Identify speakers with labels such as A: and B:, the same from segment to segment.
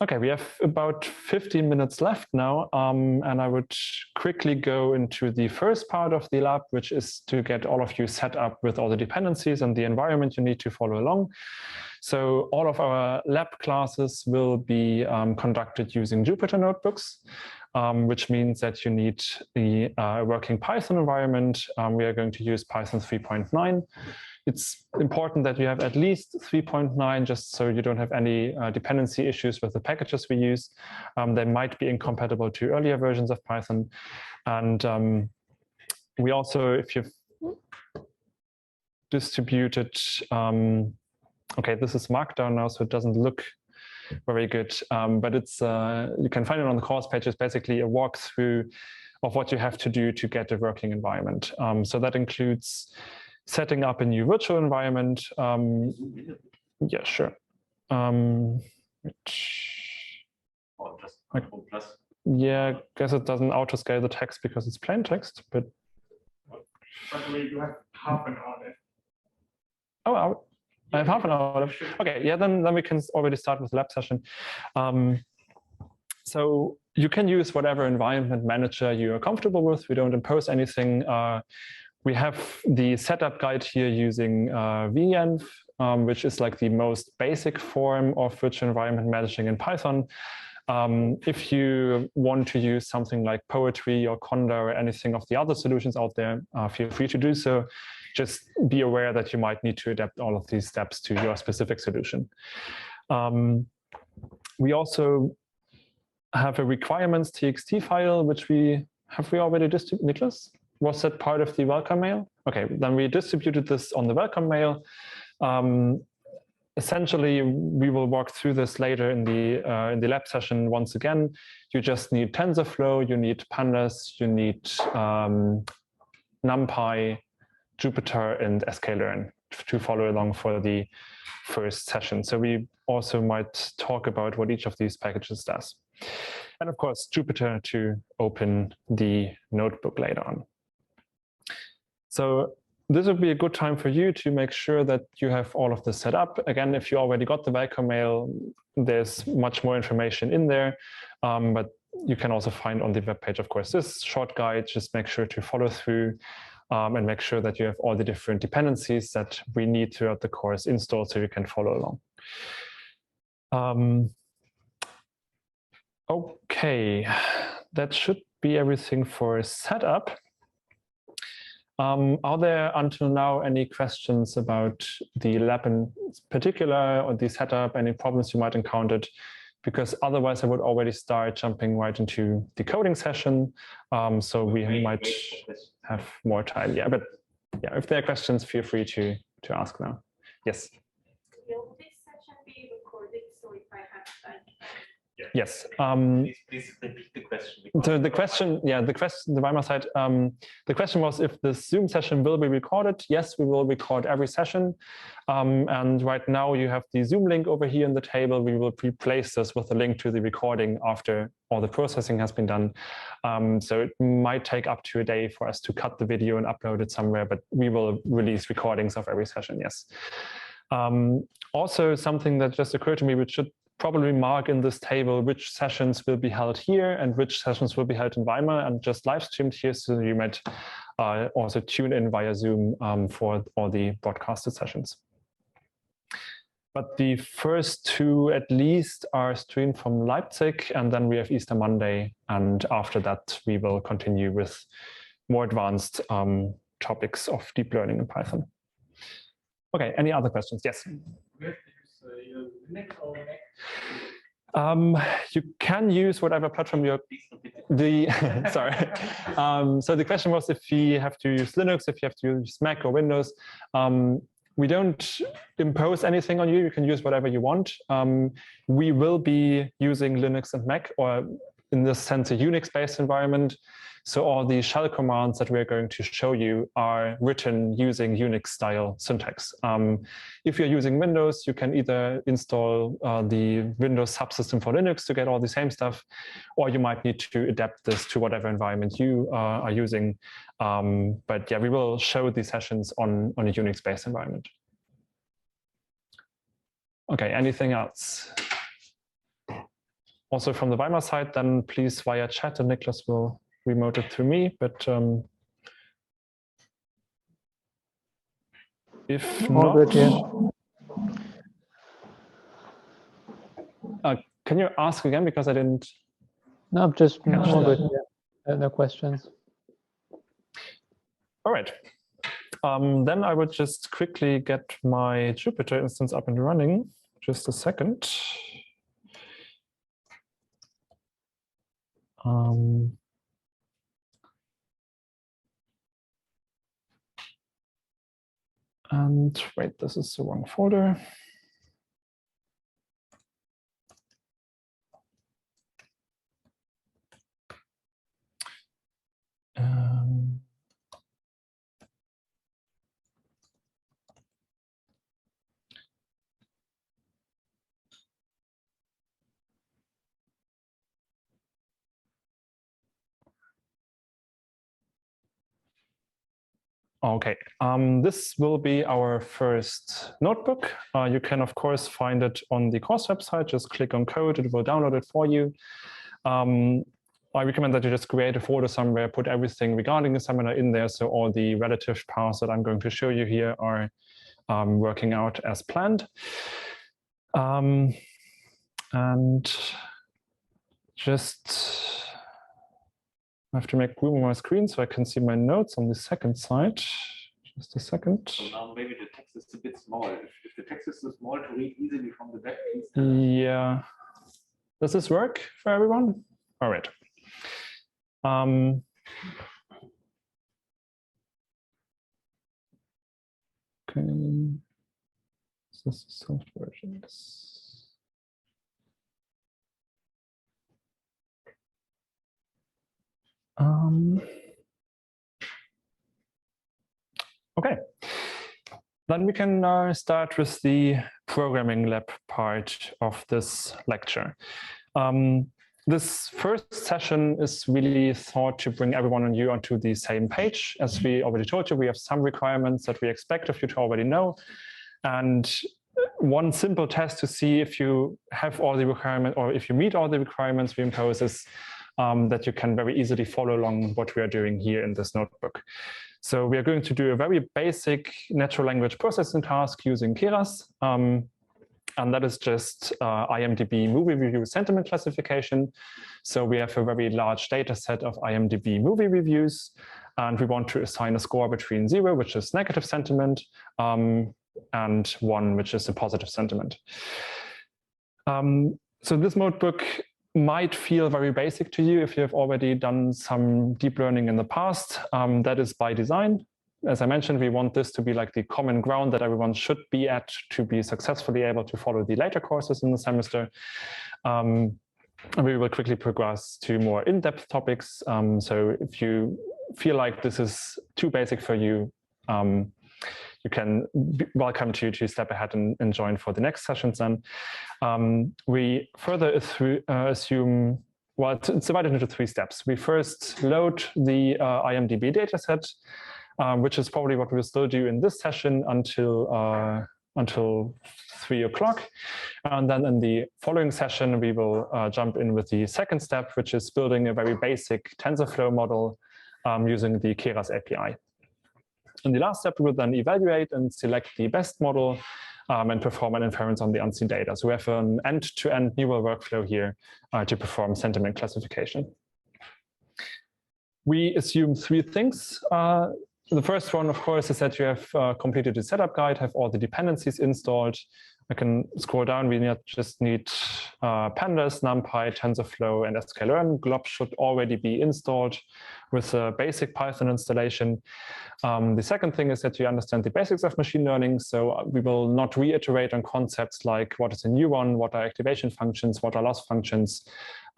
A: Okay, we have about 15 minutes left now, and I would quickly go into the first part of the lab, which is to get all of you set up with all the dependencies and the environment you need to follow along. So all of our lab classes will be conducted using Jupyter notebooks, which means that you need the working Python environment. We are going to use Python 3.9. It's important that you have at least 3.9 just so you don't have any dependency issues with the packages we use. They might be incompatible to earlier versions of Python. And we also, if you've distributed, okay, this is Markdown now, so it doesn't look very good, but it's you can find it on the course page. It's basically a walkthrough of what you have to do to get a working environment. So that includes setting up a new virtual environment. Yeah, sure. Yeah, I guess it doesn't auto-scale the text because it's plain text, but
B: you have half an hour left.
A: Oh, I have half an hour left. Okay, yeah, then we can already start with the lab session. So you can use whatever environment manager you are comfortable with. We don't impose anything. We have the setup guide here using venv, which is like the most basic form of virtual environment managing in Python. If you want to use something like Poetry or Conda or anything of the other solutions out there, feel free to do so. Just be aware that you might need to adapt all of these steps to your specific solution. We also have a requirements.txt file, which we already distributed, Niklas? Was that part of the welcome mail? Okay, then we distributed this on the welcome mail. Essentially, we will walk through this later in the lab session once again. You just need TensorFlow, you need Pandas, you need NumPy, Jupyter, and sklearn to follow along for the first session. So we also might talk about what each of these packages does. And of course, Jupyter to open the notebook later on. So this would be a good time for you to make sure that you have all of this set up. Again, if you already got the welcome mail, there's much more information in there, but you can also find on the webpage, of course, this short guide. Just make sure to follow through and make sure that you have all the different dependencies that we need throughout the course installed so you can follow along. Okay, that should be everything for setup. Are there until now any questions about the lab in particular or the setup, any problems you might encounter? Because otherwise I would already start jumping right into the coding session. So we might have more time. Yeah, but yeah, if there are questions, feel free to ask now. Yes.
C: Will this session be recorded? So if I have time.
A: Yes.
B: Please repeat the question.
A: So the question, yeah, the Weimar side, the question was if the Zoom session will be recorded. Yes, we will record every session. And right now you have the Zoom link over here in the table. We will replace this with a link to the recording after all the processing has been done. So it might take up to a day for us to cut the video and upload it somewhere, but we will release recordings of every session, yes. Also, something that just occurred to me, which should probably mark in this table which sessions will be held here and which sessions will be held in Weimar and just live streamed here. So you might also tune in via Zoom for all the broadcasted sessions. But the first two at least are streamed from Leipzig, and then we have Easter Monday. And after that, we will continue with more advanced topics of deep learning in Python. Okay, any other questions? Yes. You can use whatever platform you're sorry. So the question was if you have to use Linux, if you have to use Mac or Windows. We don't impose anything on you. You can use whatever you want. We will be using Linux and Mac, or in this sense, a Unix-based environment. So all the shell commands that we're going to show you are written using Unix-style syntax. If you're using Windows, you can either install the Windows subsystem for Linux to get all the same stuff, or you might need to adapt this to whatever environment you are using. But yeah, we will show these sessions on a Unix-based environment. Okay, anything else? also from the Weimar side, then please via chat, and Niklas will remote it through me. But if
D: All
A: not,
D: good, yeah.
A: Can you ask again, because I didn't?
D: No, just
A: catch
D: all
A: that.
D: good. Yeah. No questions.
A: All right. Then I would just quickly get my Jupyter instance up and running. Just a second. And wait, this is the wrong folder. Okay, this will be our first notebook. You can, of course, find it on the course website. Just click on code, it will download it for you. I recommend that you just create a folder somewhere, put everything regarding the seminar in there, so all the relative paths that I'm going to show you here are working out as planned. And just I have to make room on my screen so I can see my notes on the second side. Just a second.
E: So now maybe the text is a bit small. If the text is too small to read easily from the back, please.
A: Yeah. Does this work for everyone? All right. Okay. This is soft versions. Okay. Then we can start with the programming lab part of this lecture. This first session is really thought to bring everyone and you onto the same page. As we already told you, we have some requirements that we expect of you to already know. And one simple test to see if you have all the requirements or if you meet all the requirements we impose is that you can very easily follow along what we are doing here in this notebook. So we are going to do a very basic natural language processing task using Keras. And that is just IMDb movie review sentiment classification. So we have a very large data set of IMDb movie reviews, and we want to assign a score between 0, which is negative sentiment, and 1, which is a positive sentiment. So this notebook might feel very basic to you if you have already done some deep learning in the past. That is by design. As I mentioned, we want this to be like the common ground that everyone should be at to be successfully able to follow the later courses in the semester. And we will quickly progress to more in-depth topics. So if you feel like this is too basic for you, you can be welcome to step ahead and join for the next sessions. And we further assume, well, it's divided into 3 steps. We first load the IMDb dataset, which is probably what we'll still do in this session until 3 o'clock. And then in the following session, we will jump in with the second step, which is building a very basic TensorFlow model using the Keras API. In the last step, we will then evaluate and select the best model and perform an inference on the unseen data. So we have an end-to-end neural workflow here to perform sentiment classification. We assume 3 things. The first one, of course, is that you have completed the setup guide, have all the dependencies installed. I can scroll down. We just need pandas, NumPy, TensorFlow, and sklearn. Glob should already be installed with a basic Python installation. The second thing is that you understand the basics of machine learning. So we will not reiterate on concepts like what is a neuron, what are activation functions, what are loss functions.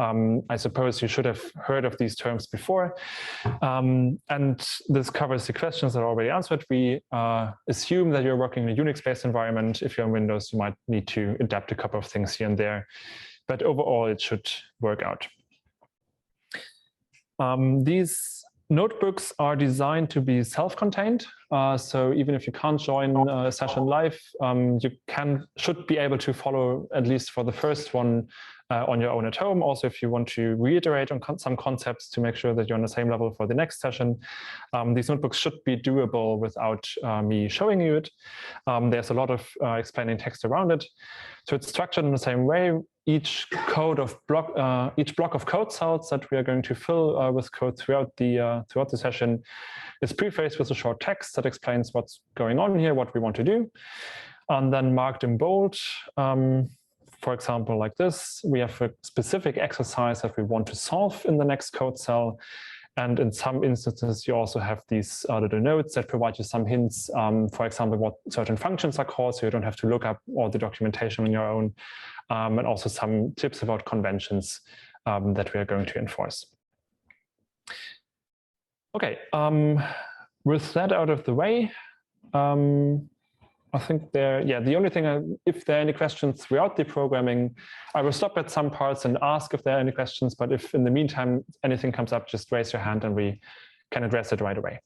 A: I suppose you should have heard of these terms before. And this covers the questions that are already answered. We assume that you're working in a Unix-based environment. If you're on Windows, you might need to adapt a couple of things here and there. But overall, it should work out. These notebooks are designed to be self-contained. So even if you can't join a session live, you should be able to follow, at least for the first one, on your own at home. Also, if you want to reiterate on some concepts to make sure that you're on the same level for the next session, these notebooks should be doable without me showing you it. There's a lot of explaining text around it. So it's structured in the same way. Each block of code cells that we are going to fill with code throughout the session is prefaced with a short text that explains what's going on here, what we want to do, and then marked in bold. For example, like this, we have a specific exercise that we want to solve in the next code cell. And in some instances, you also have these little notes that provide you some hints, for example, what certain functions are called, so you don't have to look up all the documentation on your own, and also some tips about conventions that we are going to enforce. Okay, with that out of the way, I think the only thing, if there are any questions throughout the programming, I will stop at some parts and ask if there are any questions, but if in the meantime anything comes up, just raise your hand and we can address it right away.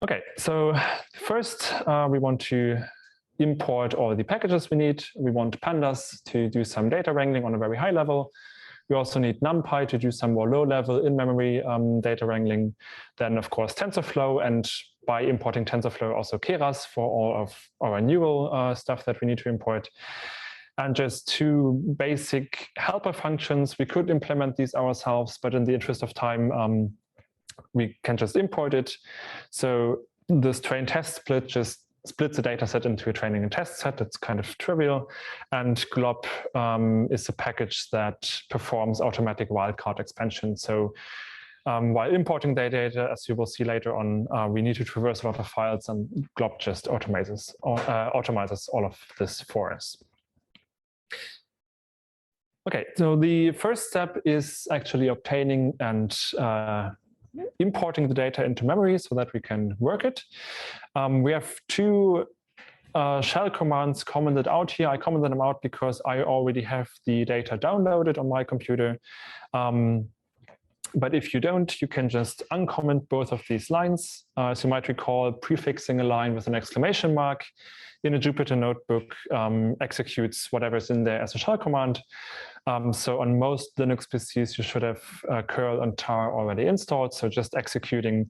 A: Okay, so first we want to import all the packages we need. We want pandas to do some data wrangling on a very high level. We also need NumPy to do some more low-level in-memory data wrangling. Then, of course, TensorFlow, and by importing TensorFlow, also Keras for all of our neural stuff that we need to import. And just two basic helper functions. We could implement these ourselves, but in the interest of time, we can just import it. So this train test split just splits the data set into a training and test set. It's kind of trivial. And glob is a package that performs automatic wildcard expansion. So while importing the data, as you will see later on, we need to traverse a lot of files, and glob just automizes all of this for us. Okay, so the first step is actually obtaining and importing the data into memory so that we can work it. We have two shell commands commented out here. I commented them out because I already have the data downloaded on my computer. But if you don't, you can just uncomment both of these lines. As you might recall, prefixing a line with an exclamation mark in a Jupyter notebook executes whatever's in there as a shell command. So on most Linux PCs, you should have curl and tar already installed. So just executing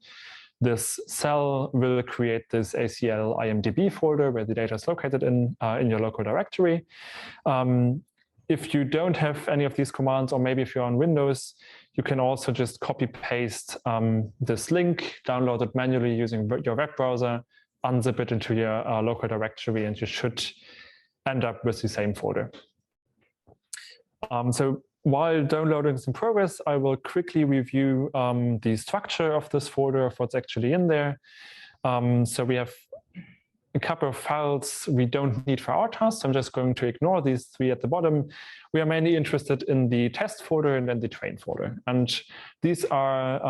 A: this cell will create this ACL IMDb folder where the data is located in your local directory. If you don't have any of these commands, or maybe if you're on Windows, you can also just copy paste this link, download it manually using your web browser, unzip it into your local directory, and you should end up with the same folder. So while downloading is in progress, I will quickly review the structure of this folder, of what's actually in there. So we have a couple of files we don't need for our task. I'm just going to ignore these three at the bottom. We are mainly interested in the test folder and then the train folder. And these are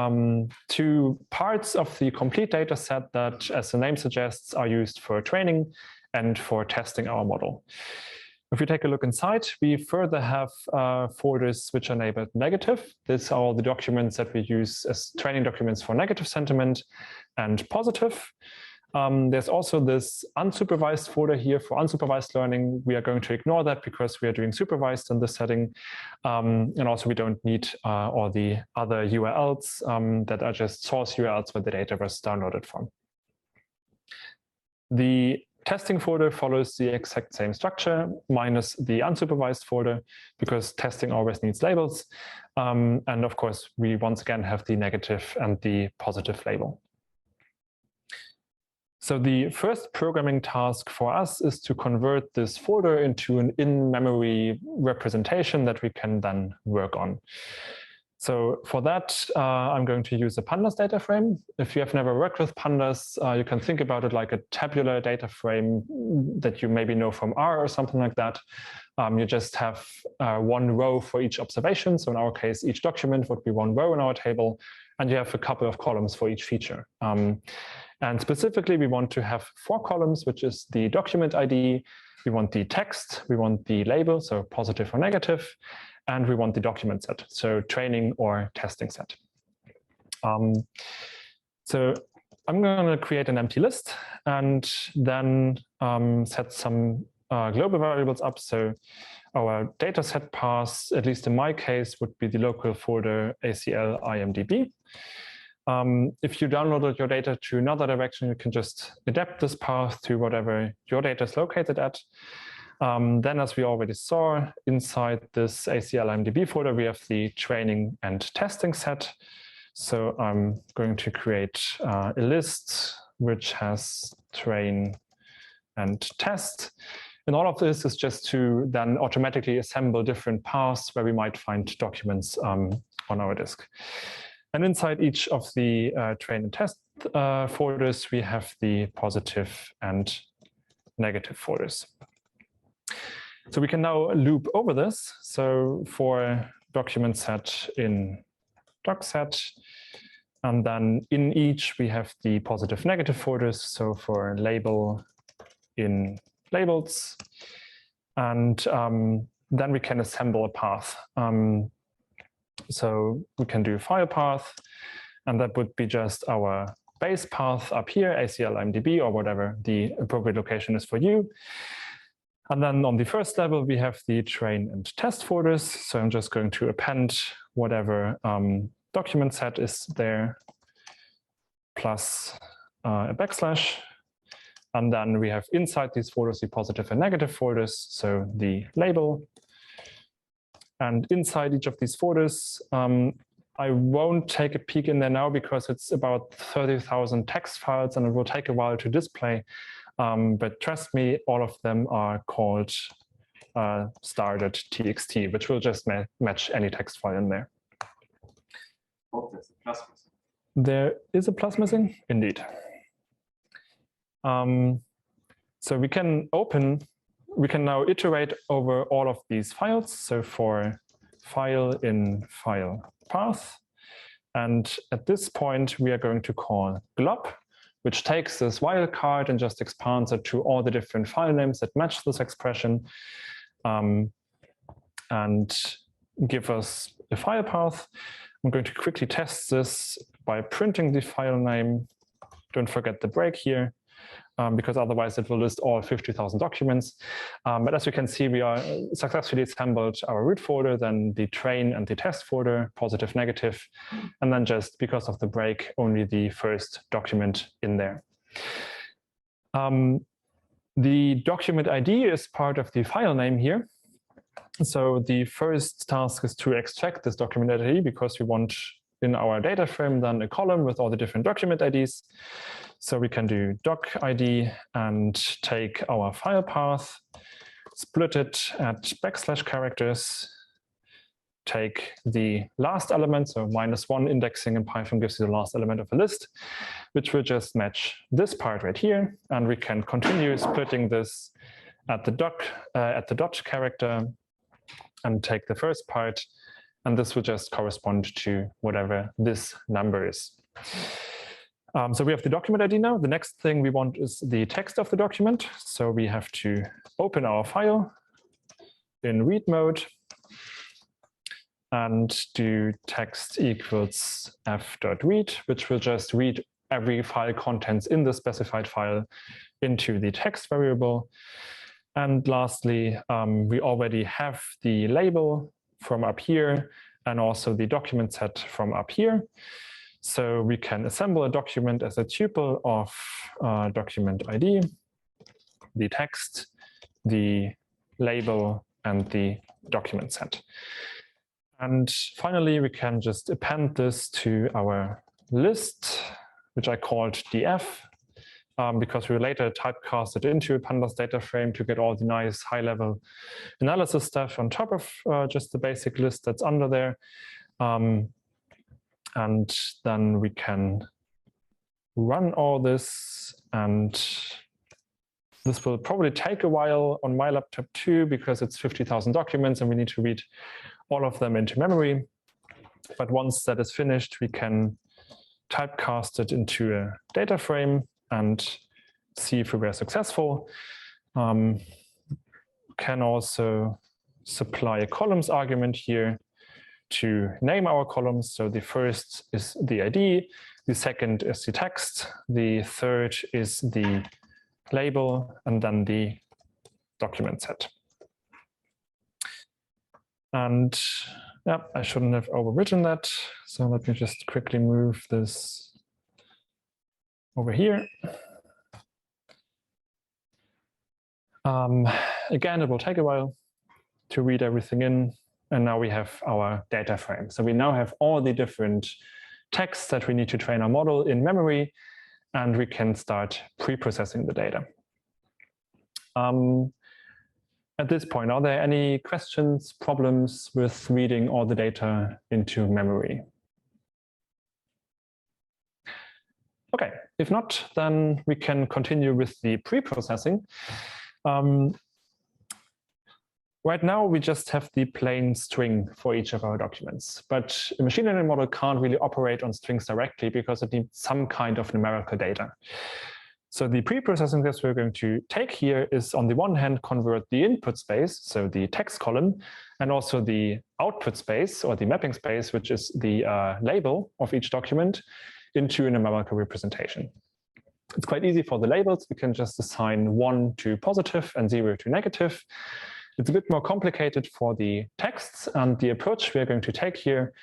A: two parts of the complete data set that, as the name suggests, are used for training and for testing our model. If you take a look inside, we further have folders which are labeled negative. These are all the documents that we use as training documents for negative sentiment and positive. There's also this unsupervised folder here for unsupervised learning. We are going to ignore that because we are doing supervised in this setting. And also we don't need all the other URLs that are just source URLs where the data was downloaded from. The testing folder follows the exact same structure minus the unsupervised folder because testing always needs labels. And of course, we once again have the negative and the positive label. So the first programming task for us is to convert this folder into an in-memory representation that we can then work on. So for that, I'm going to use a pandas data frame. If you have never worked with pandas, you can think about it like a tabular data frame that you maybe know from R or something like that. You just have one row for each observation. So in our case, each document would be one row in our table, and you have a couple of columns for each feature. And specifically, we want to have 4 columns, which is the document ID, we want the text, we want the label, so positive or negative, and we want the document set, so training or testing set. So I'm going to create an empty list and then set some global variables up. So our dataset path, at least in my case, would be the local folder ACL IMDb. If you downloaded your data to another direction, you can just adapt this path to whatever your data is located at. Then, as we already saw, inside this ACL IMDb folder, we have the training and testing set. So I'm going to create a list which has train and test. And all of this is just to then automatically assemble different paths where we might find documents on our disk. And inside each of the train and test folders, we have the positive and negative folders. So we can now loop over this. So for document set in doc set, and then in each we have the positive negative folders. So for label in labels, and then we can assemble a path. So we can do file path, and that would be just our base path up here, ACL IMDb, or whatever the appropriate location is for you. And then on the first level, we have the train and test folders. So I'm just going to append whatever document set is there, plus a backslash. And then we have inside these folders the positive and negative folders, so the label. And inside each of these folders, I won't take a peek in there now because it's about 30,000 text files and it will take a while to display. But trust me, all of them are called star.txt, which will just match any text file in there.
E: Oh, there's a plus missing.
A: There is a plus missing? Indeed. So we can now iterate over all of these files. So for file in file path. And at this point, we are going to call glob, which takes this wildcard and just expands it to all the different file names that match this expression, and give us a file path. I'm going to quickly test this by printing the file name. Don't forget the break here, because otherwise it will list all 50,000 documents. But as you can see, we are successfully assembled our root folder, then the train and the test folder, positive, negative, and then just because of the break, only the first document in there. The document ID is part of the file name here. So the first task is to extract this document ID because we want in our data frame then a column with all the different document IDs. So we can do doc ID and take our file path, split it at backslash characters, take the last element, so -1 indexing in Python gives you the last element of a list, which will just match this part right here. And we can continue splitting this at the dot character and take the first part. And this will just correspond to whatever this number is. So we have the document ID now. The next thing we want is the text of the document. So we have to open our file in read mode and do text equals f.read, which will just read every file contents in the specified file into the text variable. And lastly, we already have the label from up here and also the document set from up here. So we can assemble a document as a tuple of document ID, the text, the label, and the document set. And finally, we can just append this to our list, which I called df, because we later typecast it into a pandas data frame to get all the nice high-level analysis stuff on top of just the basic list that's under there. And then we can run all this, and this will probably take a while on my laptop too, because it's 50,000 documents and we need to read all of them into memory. But once that is finished, we can typecast it into a data frame and see if we were successful. Can also supply a columns argument here to name our columns. So the first is the ID, the second is the text, the third is the label, and then the document set. And yeah, I shouldn't have overwritten that. So let me just quickly move this over here. Again, it will take a while to read everything in. And now we have our data frame. So we now have all the different texts that we need to train our model in memory, and we can start pre-processing the data. At this point, are there any questions, problems with reading all the data into memory? Okay, if not, then we can continue with the pre-processing. Right now, we just have the plain string for each of our documents, but a machine learning model can't really operate on strings directly because it needs some kind of numerical data. So the pre-processing steps we're going to take here is, on the one hand, convert the input space, so the text column, and also the output space or the mapping space, which is the label of each document, into a numerical representation. It's quite easy for the labels. We can just assign 1 to positive and 0 to negative. It's a bit more complicated for the texts, and the approach we're going to take here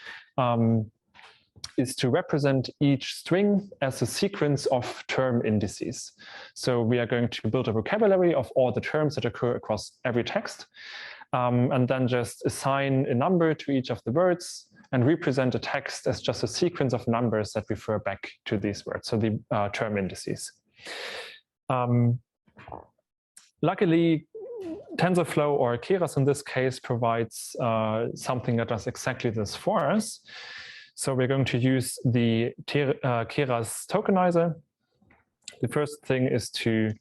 A: is to represent each string as a sequence of term indices. So we are going to build a vocabulary of all the terms that occur across every text, and then just assign a number to each of the words and represent a text as just a sequence of numbers that refer back to these words, so the term indices. Luckily, TensorFlow, or Keras in this case, provides something that does exactly this for us. So we're going to use the Keras tokenizer. The first thing is to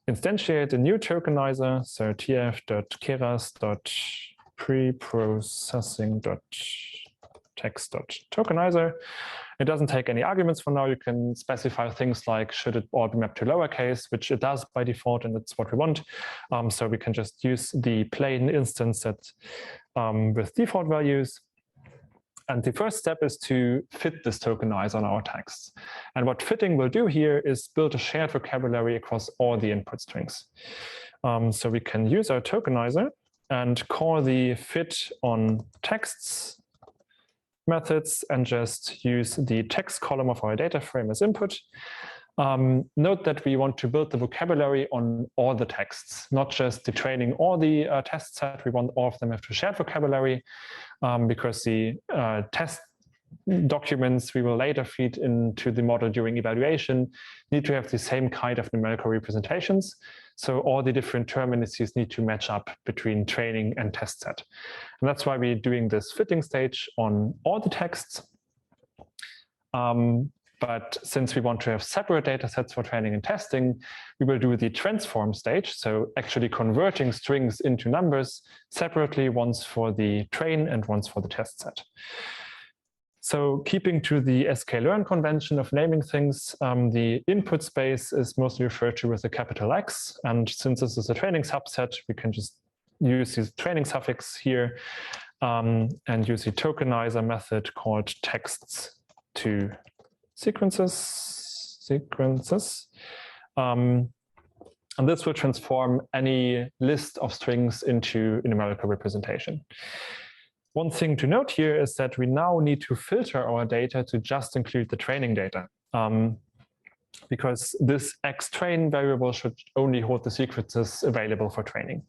A: instantiate a new tokenizer. So tf.keras.preprocessing.text.tokenizer. It doesn't take any arguments for now. You can specify things like, should it all be mapped to lowercase, which it does by default, and that's what we want. So we can just use the plain instance that with default values. And the first step is to fit this tokenizer on our texts. And what fitting will do here is build a shared vocabulary across all the input strings. So we can use our tokenizer and call the fit on texts methods and just use the text column of our data frame as input. Note that we want to build the vocabulary on all the texts, not just the training or the test set. We want all of them to have a shared vocabulary, because the test documents we will later feed into the model during evaluation need to have the same kind of numerical representations. So all the different term indices need to match up between training and test set. And that's why we're doing this fitting stage on all the texts. But since we want to have separate data sets for training and testing, we will do the transform stage. So actually converting strings into numbers separately, once for the train and once for the test set. So keeping to the sklearn convention of naming things, the input space is mostly referred to with a capital X. And since this is a training subset, we can just use this training suffix here and use the tokenizer method called texts to sequences. And this will transform any list of strings into a numerical representation. One thing to note here is that we now need to filter our data to just include the training data, because this xtrain variable should only hold the sequences available for training.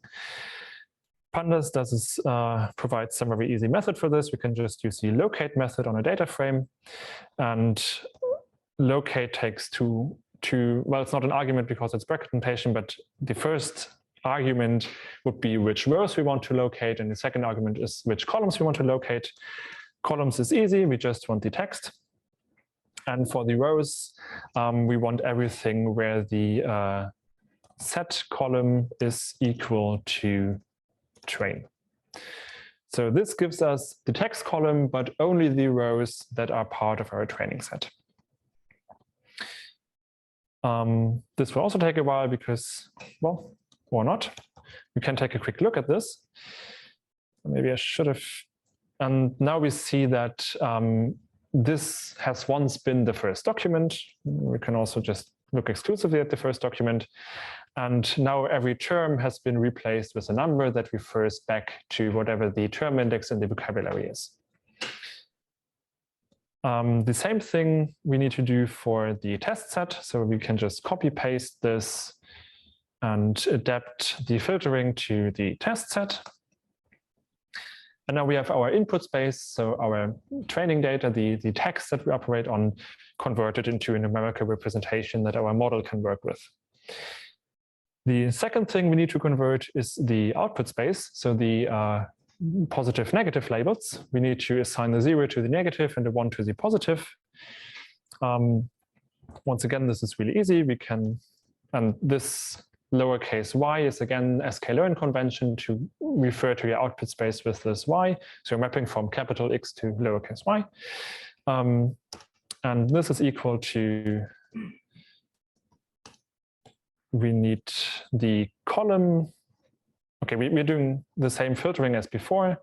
A: Pandas provides some very easy method for this. We can just use the locate method on a data frame, and locate takes well, it's not an argument because it's bracket notation, but the first argument would be which rows we want to locate, and the second argument is which columns we want to locate. Columns is easy, we just want the text. And for the rows, we want everything where the set column is equal to train. So this gives us the text column, but only the rows that are part of our training set. This will also take a while because, well, or not. We can take a quick look at this. Maybe I should have. And now we see that this has once been the first document. We can also just look exclusively at the first document. And now every term has been replaced with a number that refers back to whatever the term index in the vocabulary is. The same thing we need to do for the test set. So we can just copy paste this and adapt the filtering to the test set. And now we have our input space, so our training data, the text that we operate on, converted into a numerical representation that our model can work with. The second thing we need to convert is the output space, so the positive negative labels. We need to assign the 0 to the negative and the 1 to the positive. Once again, this is really easy. We can, and this lowercase y is again sklearn convention to refer to your output space with this y. So mapping from capital X to lowercase y. And this is equal to, we need the column. Okay, we're doing the same filtering as before.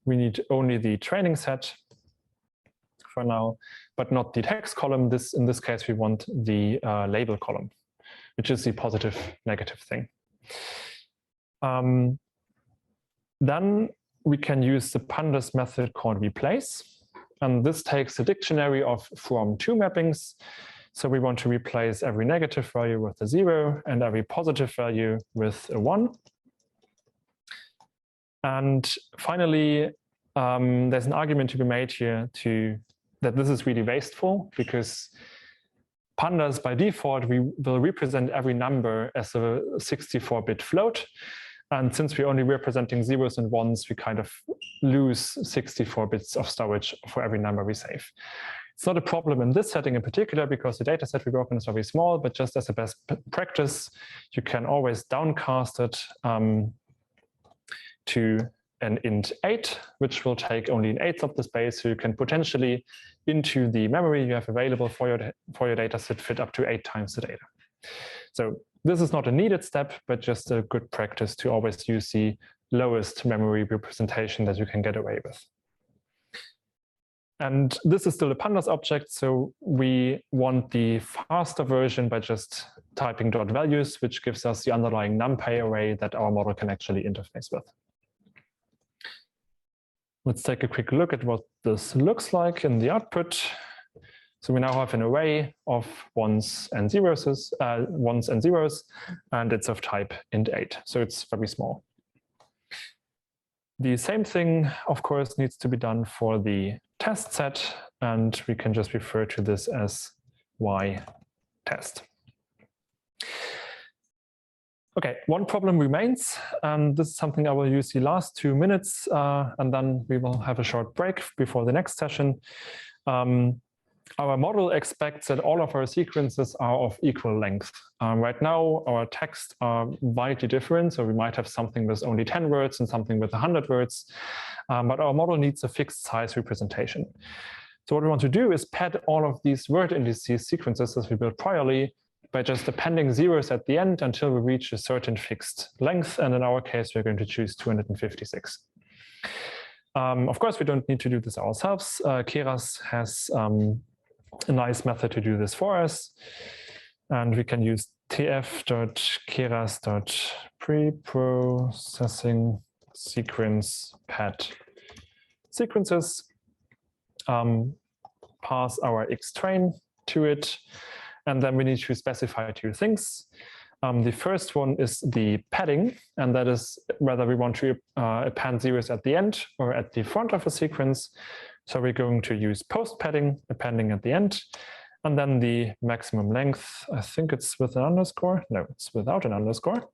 A: We need only the training set for now, but not the text column. In this case, we want the label column, which is the positive negative thing. Then we can use the pandas method called replace. And this takes a dictionary of from to mappings. So we want to replace every negative value with a 0 and every positive value with a 1. And finally, there's an argument to be made here that this is really wasteful, because pandas by default, we will represent every number as a 64-bit float. And since we're only representing zeros and ones, we kind of lose 64 bits of storage for every number we save. It's not a problem in this setting in particular, because the data set we work on is very small, but just as a best practice, you can always downcast it to an int 8, which will take only an eighth of the space. So you can potentially, into the memory you have available for your data set, fit up to 8 times the data. So this is not a needed step, but just a good practice to always use the lowest memory representation that you can get away with. And this is still a pandas object, so we want the faster version by just typing .values, which gives us the underlying NumPy array that our model can actually interface with. Let's take a quick look at what this looks like in the output. So we now have an array of ones and zeros, and it's of type int8, so it's very small. The same thing, of course, needs to be done for the test set, and we can just refer to this as y-test. Okay, one problem remains, and this is something I will use the last 2 minutes, and then we will have a short break before the next session. Our model expects that all of our sequences are of equal length. Right now, our texts are widely different, so we might have something with only 10 words and something with 100 words, but our model needs a fixed size representation. So what we want to do is pad all of these word indices sequences as we built priorly by just appending zeros at the end until we reach a certain fixed length, and in our case, we're going to choose 256. Of course, we don't need to do this ourselves. Keras has a nice method to do this for us. And we can use tf.keras.preprocessing sequence pad sequences, pass our xtrain to it, and then we need to specify 2 things. The first one is the padding, and that is whether we want to append zeros at the end or at the front of a sequence. So we're going to use post padding, appending at the end, and then the maximum length. I think it's with an underscore. No, it's without an underscore.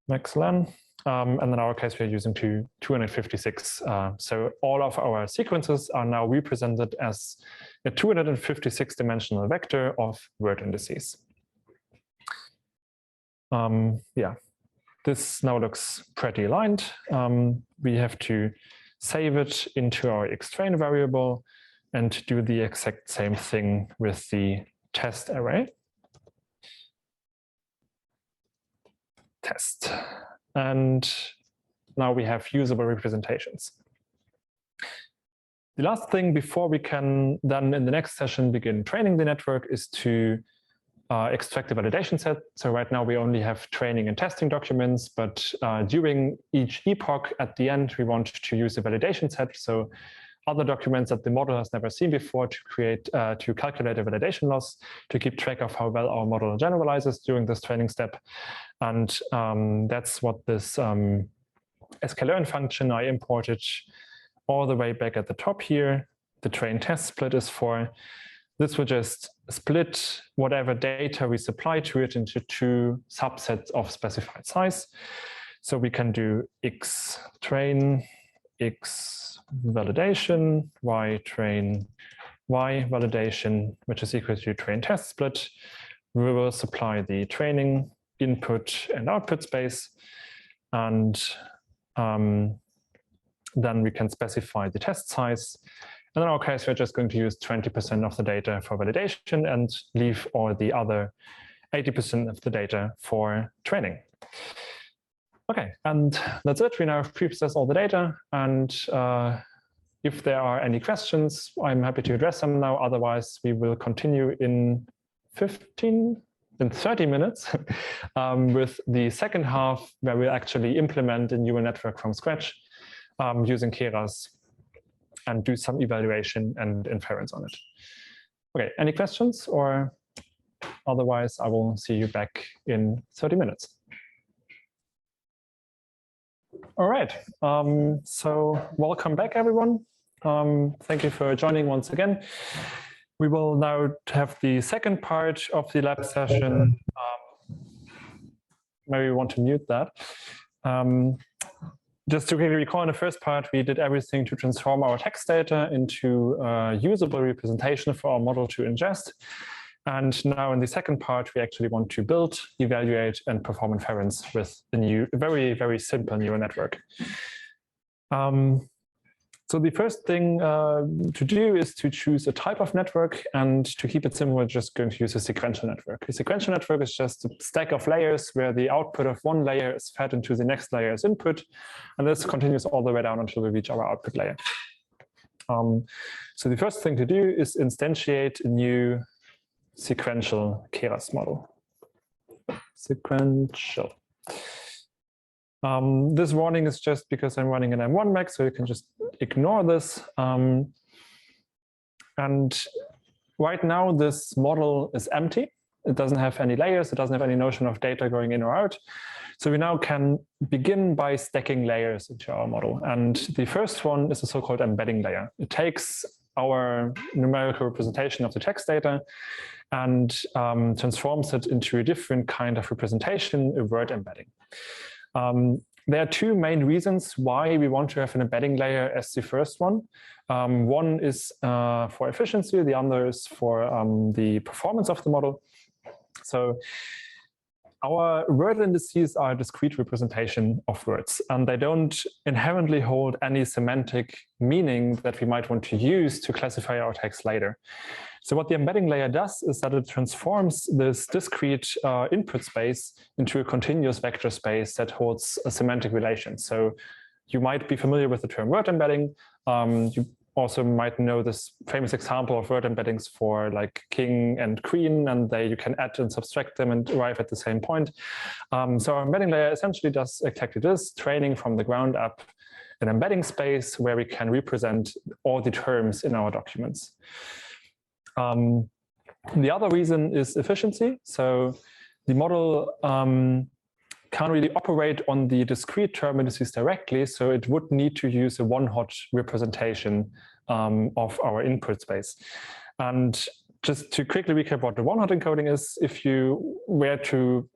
A: Maxlen. And in our case, we're using 256. So all of our sequences are now represented as a 256-dimensional vector of word indices. Yeah, this now looks pretty aligned. We have to save it into our xtrain variable and do the exact same thing with the test array. Test. And now we have usable representations. The last thing before we can then in the next session begin training the network is to extract the validation set. So right now we only have training and testing documents, but during each epoch at the end, we want to use a validation set. So other documents that the model has never seen before to create, to calculate a validation loss, to keep track of how well our model generalizes during this training step. And that's what this sklearn function I imported all the way back at the top here, the train test split is for. This will just split whatever data we supply to it into two subsets of specified size. So we can do X train, X validation, Y train, Y validation, which is equal to train test split. We will supply the training input and output space. And then we can specify the test size. And in our case, we're just going to use 20% of the data for validation and leave all the other 80% of the data for training. Okay, and that's it. We now preprocess all the data. And if there are any questions, I'm happy to address them now. Otherwise, we will continue in 30 minutes with the second half, where we'll actually implement a neural network from scratch using Keras and do some evaluation and inference on it. Okay, any questions? Or otherwise, I will see you back in 30 minutes. All right, so welcome back, everyone. Thank you for joining once again. We will now have the second part of the lab session. Maybe we want to mute that. Just to quickly recall, in the first part, we did everything to transform our text data into a usable representation for our model to ingest. And now in the second part, we actually want to build, evaluate, and perform inference with a new, very, very simple neural network. So the first thing to do is to choose a type of network, and to keep it simple, we're just going to use a sequential network. A sequential network is just a stack of layers where the output of one layer is fed into the next layer as input, and this continues all the way down until we reach our output layer. So the first thing to do is instantiate a new sequential Keras model. Sequential. This warning is just because I'm running an M1 Mac, so you can just ignore this. And right now, this model is empty. It doesn't have any layers. It doesn't have any notion of data going in or out. So we now can begin by stacking layers into our model. And the first one is a so-called embedding layer. It takes our numerical representation of the text data and transforms it into a different kind of representation, a word embedding. There are two main reasons why we want to have an embedding layer as the first one. One is for efficiency, the other is for the performance of the model. So our word indices are a discrete representation of words, and they don't inherently hold any semantic meaning that we might want to use to classify our text later. So what the embedding layer does is that it transforms this discrete input space into a continuous vector space that holds a semantic relation. So you might be familiar with the term word embedding. You also might know this famous example of word embeddings for like king and queen, and you can add and subtract them and arrive at the same point. So our embedding layer essentially does exactly this, training from the ground up an embedding space where we can represent all the terms in our documents. The other reason is efficiency. So the model can't really operate on the discrete term indices directly, so it would need to use a one-hot representation of our input space. And just to quickly recap what the one-hot encoding is, if you were to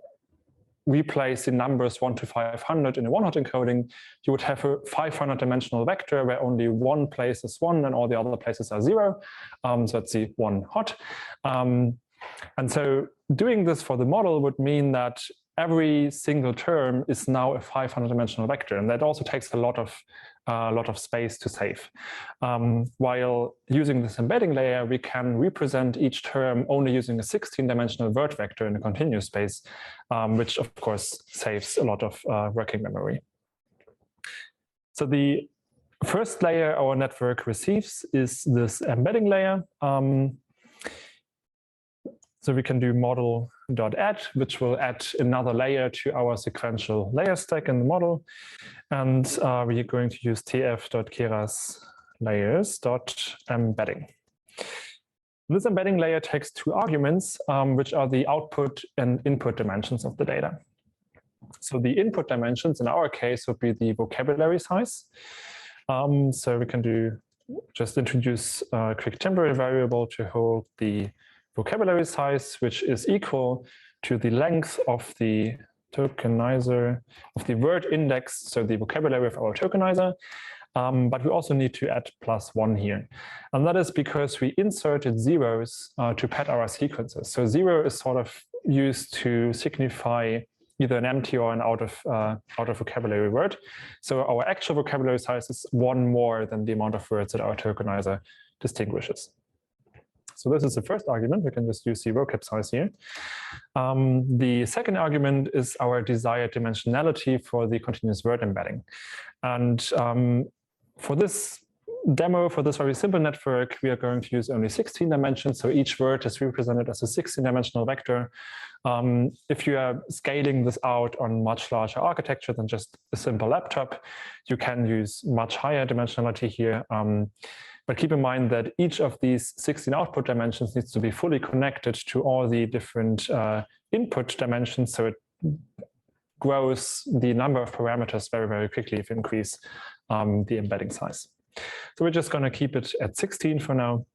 A: replace the numbers 1 to 500 in a one-hot encoding, you would have a 500-dimensional vector where only one place is 1 and all the other places are 0. So it's the one-hot. And so doing this for the model would mean that every single term is now a 500-dimensional vector, and that also takes a lot of space to save. While using this embedding layer, we can represent each term only using a 16-dimensional word vector in a continuous space, which of course saves a lot of working memory. So the first layer our network receives is this embedding layer. So we can do model.add, which will add another layer to our sequential layer stack in the model. And we are going to use tf.keras layers.embedding. This embedding layer takes two arguments, which are the output and input dimensions of the data. So the input dimensions in our case would be the vocabulary size. So we can just introduce a quick temporary variable to hold the vocabulary size, which is equal to the length of the tokenizer of the word index, so the vocabulary of our tokenizer. But we also need to add +1 here. And that is because we inserted zeros to pad our sequences. So 0 is sort of used to signify either an empty or an out of vocabulary word. So our actual vocabulary size is 1 more than the amount of words that our tokenizer distinguishes. So this is the first argument. We can just use the vocab size here. The second argument is our desired dimensionality for the continuous word embedding. And for this demo, for this very simple network, we are going to use only 16 dimensions. So each word is represented as a 16-dimensional vector. If you are scaling this out on much larger architecture than just a simple laptop, you can use much higher dimensionality here. But keep in mind that each of these 16 output dimensions needs to be fully connected to all the different input dimensions. So it grows the number of parameters very, very quickly if you increase the embedding size. So we're just going to keep it at 16 for now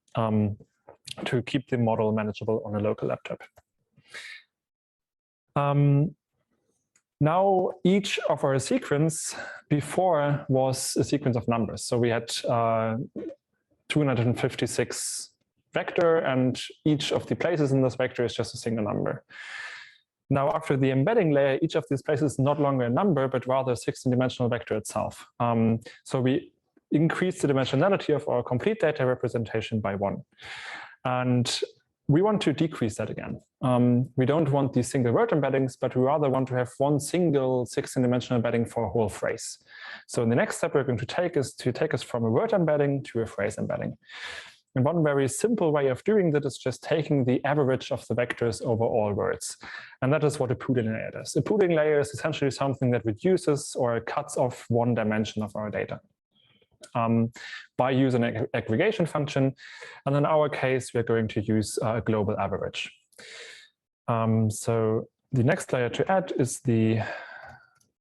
A: to keep the model manageable on a local laptop. Now, each of our sequence before was a sequence of numbers. So we had 256 vector, and each of the places in this vector is just a single number. Now, after the embedding layer, each of these places is not longer a number, but rather a 16-dimensional vector itself. So we increase the dimensionality of our complete data representation by 1. And we want to decrease that again. We don't want these single word embeddings, but we rather want to have one single 16-dimensional embedding for a whole phrase. So the next step we're going to take is to take us from a word embedding to a phrase embedding. And one very simple way of doing that is just taking the average of the vectors over all words. And that is what a pooling layer does. A pooling layer is essentially something that reduces or cuts off one dimension of our data by using an aggregation function. And in our case, we're going to use a global average. So the next layer to add is the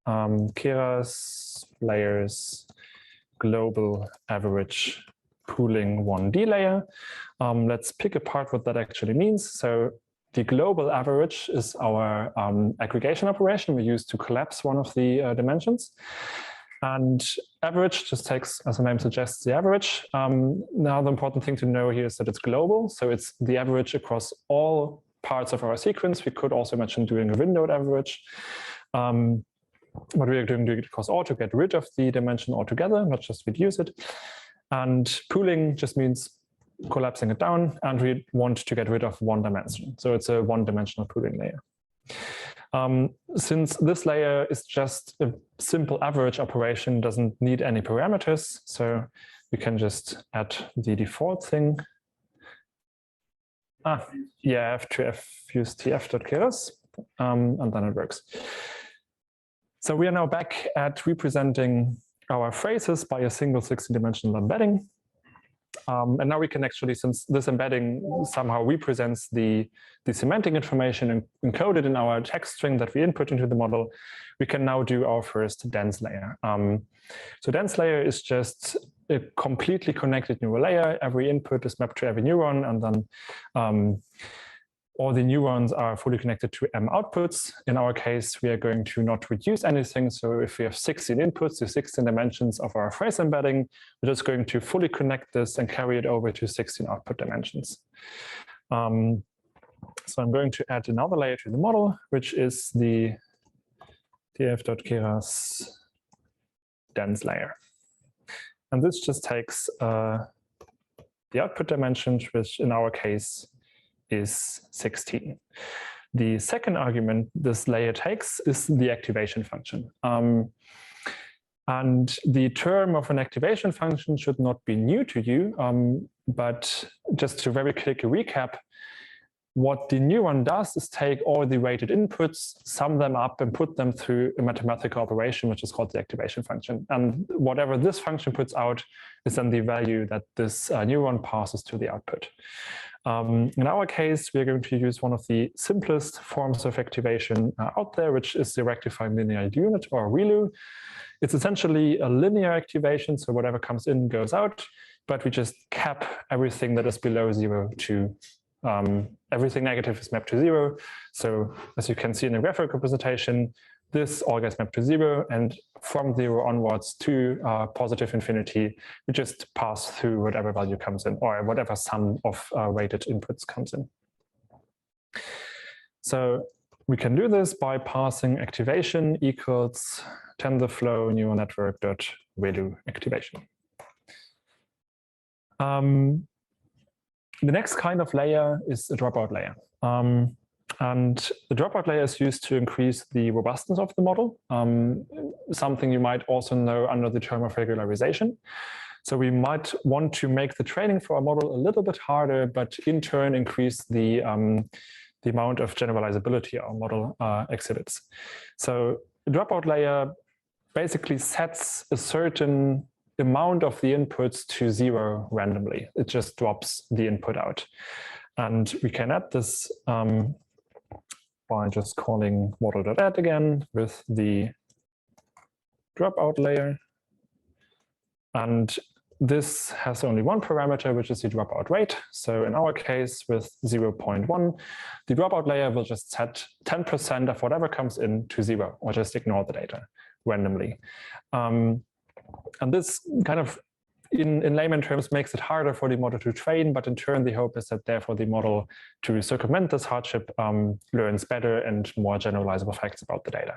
A: Keras layers global average pooling 1D layer. Let's pick apart what that actually means. So the global average is our aggregation operation we use to collapse one of the dimensions. And average just takes, as the name suggests, the average. Now the important thing to know here is that it's global. So it's the average across all parts of our sequence. We could also imagine doing a windowed average. But we are doing it across all to get rid of the dimension altogether, not just reduce it. And pooling just means collapsing it down, and we want to get rid of one dimension. So it's a one-dimensional pooling layer. Since this layer is just a simple average operation, doesn't need any parameters, so we can just add the default thing. Yeah, I have to use tf.keras, and then it works. So we are now back at representing our phrases by a single 16-dimensional embedding. And now we can actually, since this embedding somehow represents the semantic information encoded in our text string that we input into the model, we can now do our first dense layer. So dense layer is just a completely connected neural layer. Every input is mapped to every neuron, and then all the neurons are fully connected to M outputs. In our case, we are going to not reduce anything. So if we have 16 inputs to 16 dimensions of our phrase embedding, we're just going to fully connect this and carry it over to 16 output dimensions. So I'm going to add another layer to the model, which is the tf.keras dense layer. And this just takes the output dimension, which in our case is 16. The second argument this layer takes is the activation function. And the term of an activation function should not be new to you, but just to very quick recap, what the neuron does is take all the weighted inputs, sum them up, and put them through a mathematical operation, which is called the activation function. And whatever this function puts out is then the value that this neuron passes to the output. In our case, we're going to use one of the simplest forms of activation out there, which is the rectified linear unit, or ReLU. It's essentially a linear activation, so whatever comes in goes out, but we just cap everything that is below 0 to everything negative is mapped to 0. So as you can see in the graphical representation, this all gets mapped to 0, and from 0 onwards to positive infinity, we just pass through whatever value comes in, or whatever sum of weighted inputs comes in. So we can do this by passing activation equals TensorFlow neural network dot ReLU activation. The next kind of layer is a dropout layer. And the dropout layer is used to increase the robustness of the model, something you might also know under the term of regularization. So we might want to make the training for our model a little bit harder, but in turn increase the amount of generalizability our model exhibits. So the dropout layer basically sets a certain amount of the inputs to 0 randomly. It just drops the input out. And we can add this by just calling model.add again with the dropout layer. And this has only one parameter, which is the dropout rate. So in our case, with 0.1, the dropout layer will just set 10% of whatever comes in to 0, or just ignore the data randomly. And this kind of, in layman terms, makes it harder for the model to train, but in turn, the hope is that therefore the model, to circumvent this hardship, learns better and more generalizable facts about the data,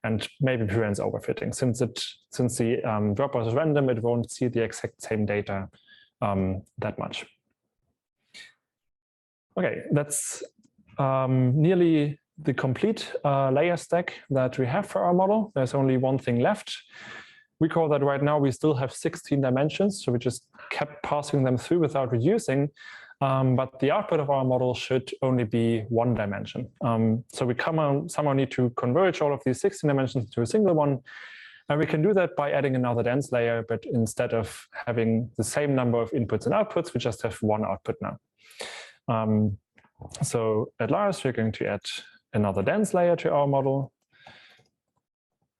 A: and maybe prevents overfitting. Since the dropout is random, it won't see the exact same data that much. Okay, that's nearly the complete layer stack that we have for our model. There's only one thing left. We call that right now we still have 16 dimensions, so we just kept passing them through without reducing, but the output of our model should only be 1 dimension. So we somehow need to converge all of these 16 dimensions to a single one, and we can do that by adding another dense layer, but instead of having the same number of inputs and outputs, we just have 1 output now. So at last, we're going to add another dense layer to our model.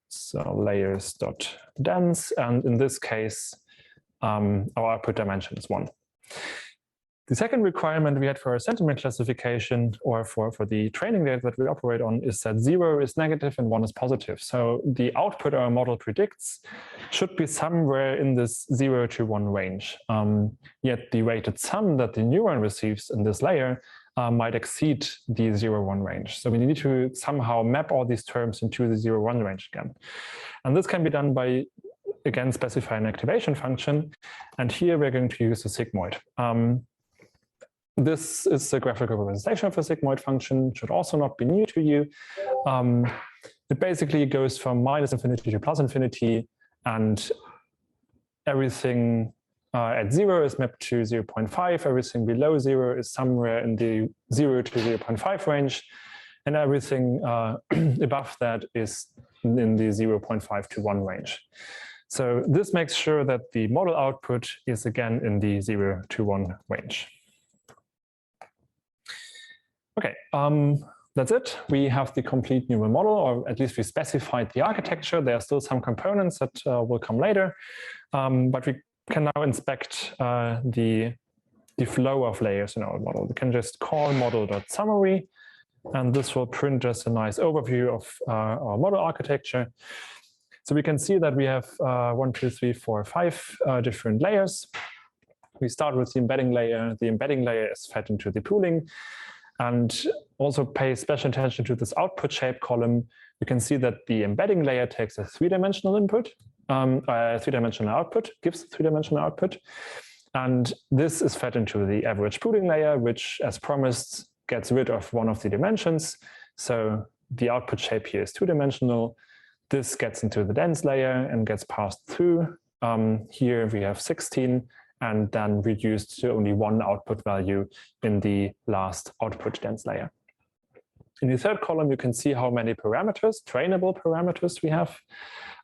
A: So layers.dense, and in this case, our output dimension is 1. The second requirement we had for our sentiment classification, or for the training data that we operate on, is that 0 is negative and 1 is positive. So the output our model predicts should be somewhere in this 0 to 1 range. Yet the weighted sum that the neuron receives in this layer might exceed the 0-1 range. So we need to somehow map all these terms into the 0-1 range again. And this can be done by, again, specifying an activation function. And here we're going to use a sigmoid. This is the graphical representation of a sigmoid function, should also not be new to you. It basically goes from -infinity to +infinity, and everything at 0 is mapped to 0.5, everything below 0 is somewhere in the 0 to 0.5 range, and everything above that is in the 0.5 to 1 range. So this makes sure that the model output is again in the 0 to 1 range. Okay, that's it. We have the complete neural model, or at least we specified the architecture. There are still some components that will come later, but we can now inspect the flow of layers in our model. We can just call model.summary, and this will print us a nice overview of our model architecture. So we can see that we have 1, 2, 3, 4, 5 different layers. We start with the embedding layer. The embedding layer is fed into the pooling, and also pay special attention to this output shape column. You can see that the embedding layer takes a 3-dimensional input, a 3-dimensional output, gives a 3-dimensional output. And this is fed into the average pooling layer, which, as promised, gets rid of one of the dimensions. So the output shape here is 2-dimensional. This gets into the dense layer and gets passed through. Here we have 16, and then reduced to only one output value in the last output dense layer. In the third column, you can see how many parameters, trainable parameters we have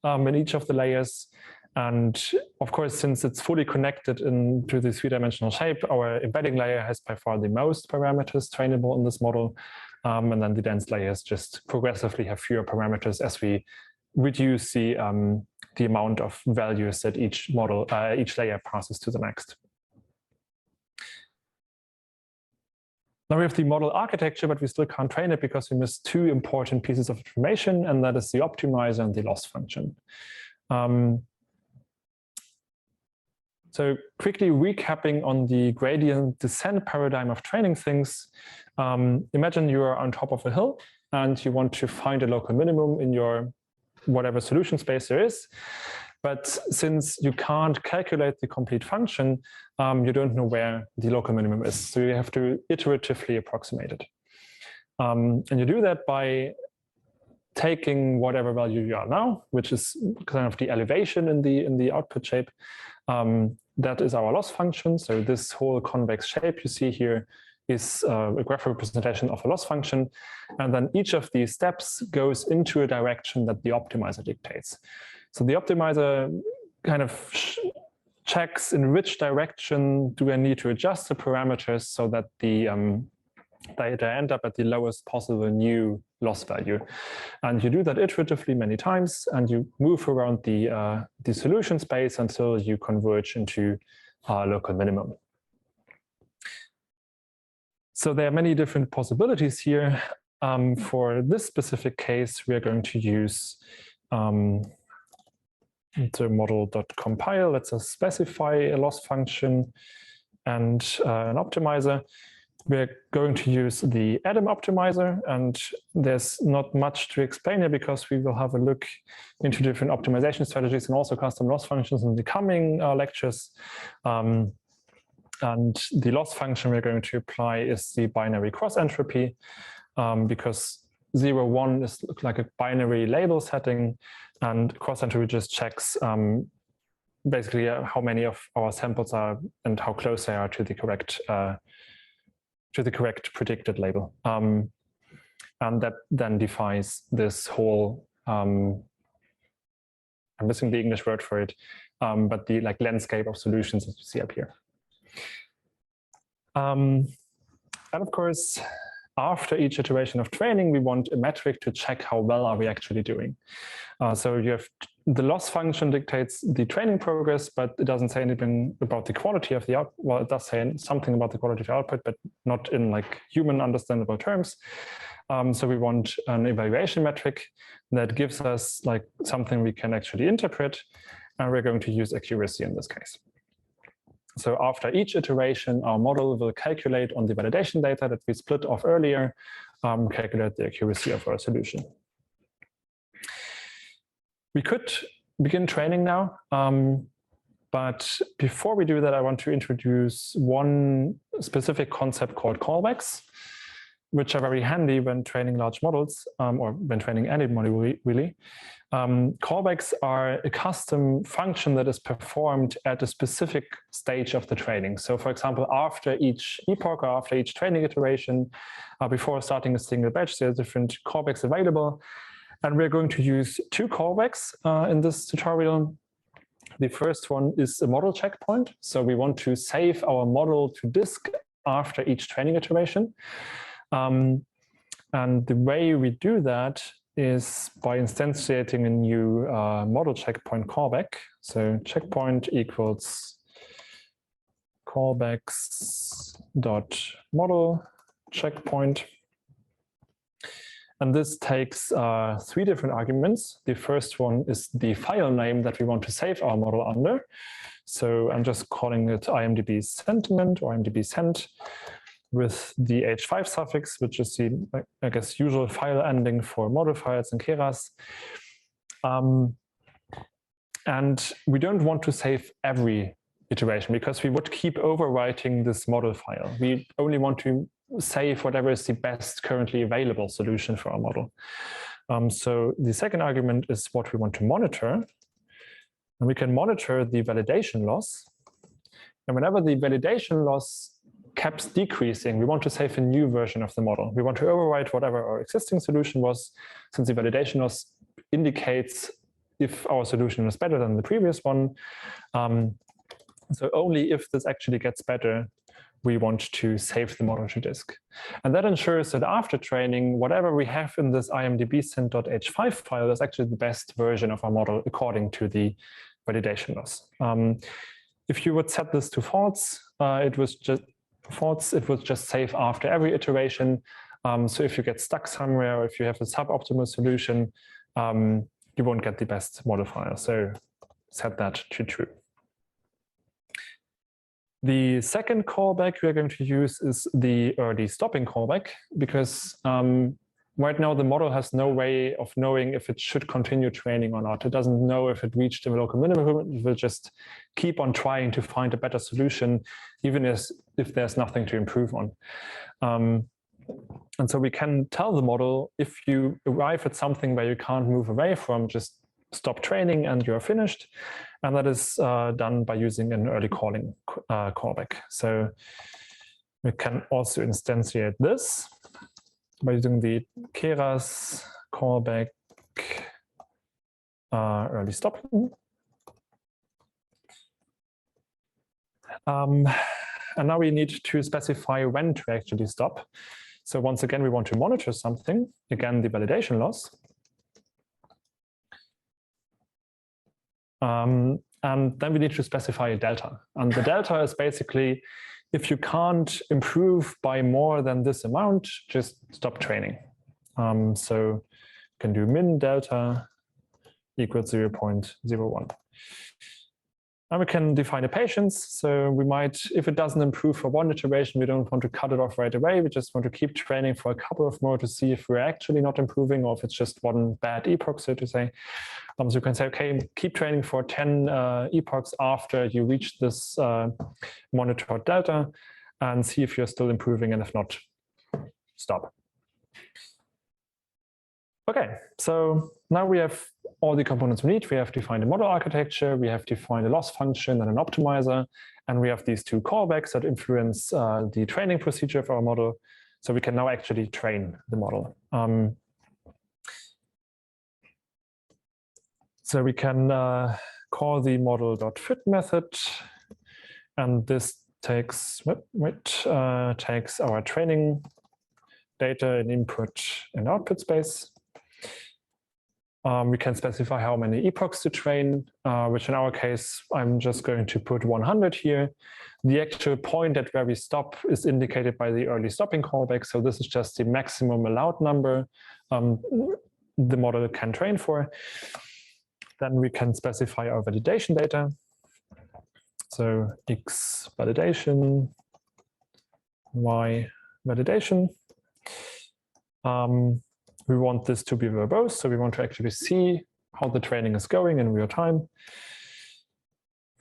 A: in each of the layers. And of course, since it's fully connected into the three-dimensional shape, our embedding layer has by far the most parameters trainable in this model. And then the dense layers just progressively have fewer parameters as we reduce the amount of values that each layer passes to the next. Now we have the model architecture, but we still can't train it because we missed two important pieces of information, and that is the optimizer and the loss function. So quickly recapping on the gradient descent paradigm of training things, imagine you are on top of a hill and you want to find a local minimum in your whatever solution space there is. But since you can't calculate the complete function, you don't know where the local minimum is. So you have to iteratively approximate it. And you do that by taking whatever value you are now, which is kind of the elevation in the output shape. That is our loss function. So this whole convex shape you see here is a graphical representation of a loss function. And then each of these steps goes into a direction that the optimizer dictates. So the optimizer kind of checks in which direction do I need to adjust the parameters so that they end up at the lowest possible new loss value. And you do that iteratively many times, and you move around the solution space until you converge into a local minimum. So there are many different possibilities here. For this specific case, we are going to use the model.compile. Let's specify a loss function and an optimizer. We're going to use the Adam optimizer, and there's not much to explain here because we will have a look into different optimization strategies and also custom loss functions in the coming lectures. And the loss function we're going to apply is the binary cross entropy, because 0, 1 is like a binary label setting, and cross entropy just checks basically how many of our samples are and how close they are to the correct predicted label. And that then defines this whole, I'm missing the English word for it, but the landscape of solutions that you see up here. And of course, after each iteration of training, we want a metric to check how well are we actually doing. So you have the loss function dictates the training progress, but it doesn't say anything about the quality of the output. Well, it does say something about the quality of the output, but not in like human understandable terms. So we want an evaluation metric that gives us like something we can actually interpret, and we're going to use accuracy in this case. So after each iteration, our model will calculate on the validation data that we split off earlier, calculate the accuracy of our solution. We could begin training now, but before we do that, I want to introduce one specific concept called callbacks, which are very handy when training large models, or when training any model really. Callbacks are a custom function that is performed at a specific stage of the training. So for example, after each epoch or after each training iteration, before starting a single batch, there are different callbacks available. And we're going to use two callbacks in this tutorial. The first one is a model checkpoint. So we want to save our model to disk after each training iteration. And the way we do that is by instantiating a new model checkpoint callback. So checkpoint equals callbacks.model checkpoint. And this takes 3 different arguments. The first one is the file name that we want to save our model under. So I'm just calling it IMDb sentiment or IMDb sent with the h5 suffix, which is the, I guess, usual file ending for model files and Keras. And we don't want to save every iteration because we would keep overwriting this model file. We only want to save whatever is the best currently available solution for our model. So the second argument is what we want to monitor. And we can monitor the validation loss. And whenever the validation loss keeps decreasing, we want to save a new version of the model. We want to overwrite whatever our existing solution was, since the validation loss indicates if our solution is better than the previous one. So only if this actually gets better, we want to save the model to disk. And that ensures that after training, whatever we have in this imdbsynth.h5 file is actually the best version of our model according to the validation loss. If you would set this to false, it would just save after every iteration. So if you get stuck somewhere, or if you have a suboptimal solution, you won't get the best model file. So set that to true. The second callback we are going to use is the early stopping callback, because right now the model has no way of knowing if it should continue training or not. It doesn't know if it reached the local minimum. It will just keep on trying to find a better solution, even if there's nothing to improve on. And so we can tell the model, if you arrive at something where you can't move away from, just stop training and you're finished. And that is done by using an early calling callback. So we can also instantiate this by using the Keras callback early stopping. And now we need to specify when to actually stop. So once again, we want to monitor something, again, the validation loss. And then we need to specify a delta. And the delta is basically, if you can't improve by more than this amount, just stop training. So you can do min delta equals 0.01. And we can define a patience. So we might, if it doesn't improve for one iteration, we don't want to cut it off right away. We just want to keep training for a couple of more to see if we're actually not improving, or if it's just one bad epoch, so to say. So you can say, okay, keep training for 10 epochs after you reach this monitored delta, and see if you're still improving, and if not, stop. Okay, so now we have all the components we need. We have defined a model architecture, we have defined a loss function and an optimizer, and we have these two callbacks that influence the training procedure of our model. So we can now actually train the model. So we can call the model.fit method, and this takes takes our training data in input and output space. We can specify how many epochs to train, which in our case, I'm just going to put 100 here. The actual point at where we stop is indicated by the early stopping callback. So this is just the maximum allowed number the model can train for. Then we can specify our validation data. So X validation, Y validation. We want this to be verbose, so we want to actually see how the training is going in real time.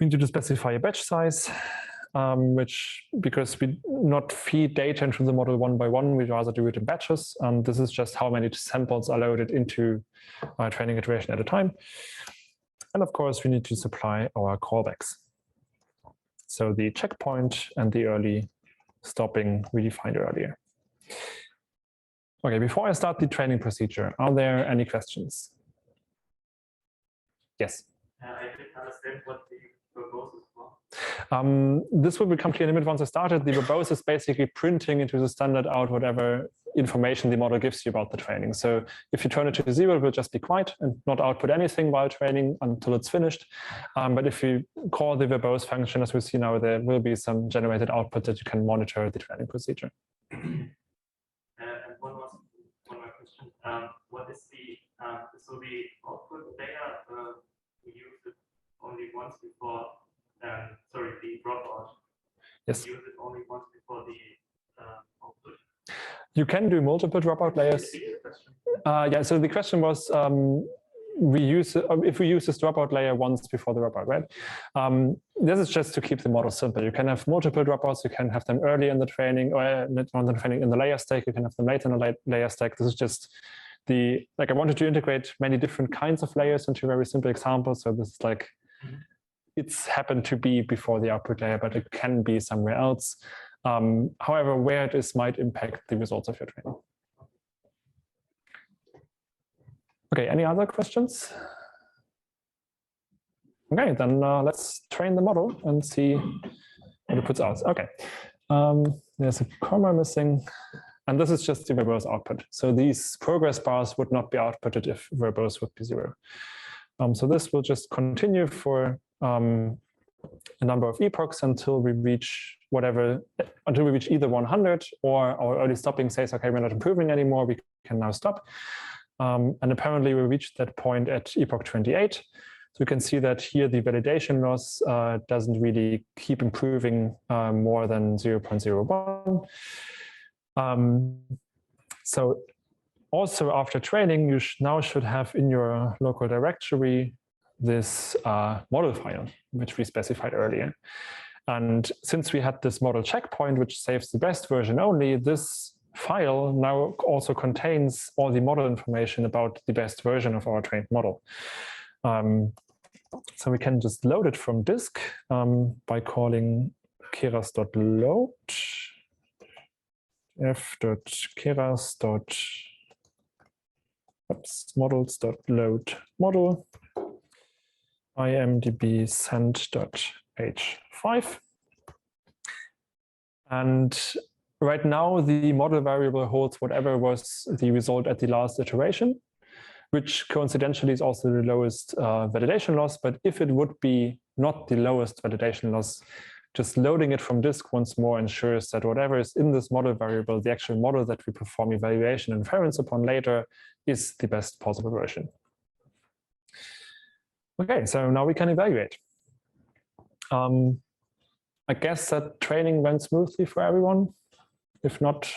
A: We need to specify a batch size, which, because we not feed data into the model one by one, we'd rather do it in batches. And this is just how many samples are loaded into our training iteration at a time. And of course, we need to supply our callbacks. So the checkpoint and the early stopping we defined earlier. Okay, before I start the training procedure, are there any questions? Yes?
B: I didn't understand what the verbose is for.
A: This will become clear in a minute once I started. The verbose is basically printing into the standard out whatever information the model gives you about the training. So if you turn it to 0, it will just be quiet and not output anything while training until it's finished. But if you call the verbose function, as we see now, there will be some generated output that you can monitor the training procedure.
B: And one more question. What is the so the output data we use it only once before the dropout?
A: Yes.
B: We use it only once before the output.
A: You can do multiple dropout layers. Yeah. So the question was, if we use this dropout layer once before the dropout, right? This is just to keep the model simple. You can have multiple dropouts. You can have them early in the training, or not in the training, in the layer stack. You can have them late in the layer stack. This is just I wanted to integrate many different kinds of layers into very simple examples. So this is like it's happened to be before the output layer, but it can be somewhere else. However, where it is might impact the results of your training. Okay, any other questions? Okay, then let's train the model and see what it puts out. Okay, there's a comma missing, and this is just the verbose output. So these progress bars would not be outputted if verbose would be 0. So this will just continue for a number of epochs until we reach either 100, or our early stopping says, okay, we're not improving anymore, we can now stop. And apparently we reached that point at epoch 28. So you can see that here the validation loss doesn't really keep improving more than 0.01. So also after training, you now should have in your local directory this model file, which we specified earlier. And since we had this model checkpoint, which saves the best version only, this file now also contains all the model information about the best version of our trained model. So we can just load it from disk by calling keras.load models.load model imdb send.h5. And right now the model variable holds whatever was the result at the last iteration, which coincidentally is also the lowest validation loss. But if it would be not the lowest validation loss, just loading it from disk once more ensures that whatever is in this model variable, the actual model that we perform evaluation and inference upon later, is the best possible version. Okay, so now we can evaluate. I guess that training went smoothly for everyone. If not,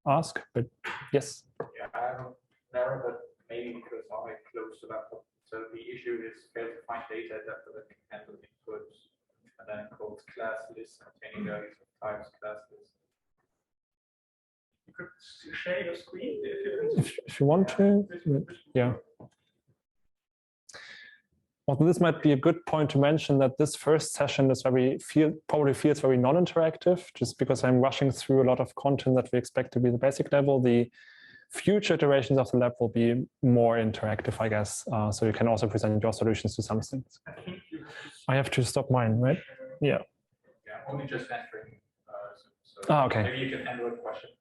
A: ask, but yes.
E: Yeah, I have an error, but maybe because I closed the laptop. So the issue is fail to find data that can handle inputs, and then called class list containing values of types class list. You could share your screen
A: if you want to. Yeah. Although this might be a good point to mention that this first session is probably feels very non-interactive, just because I'm rushing through a lot of content that we expect to be the basic level. The future iterations of the lab will be more interactive, I guess. So you can also present your solutions to some things. I have to stop mine, right? Yeah.
E: Yeah, only just answering.
A: Okay.
E: Maybe you can handle a question.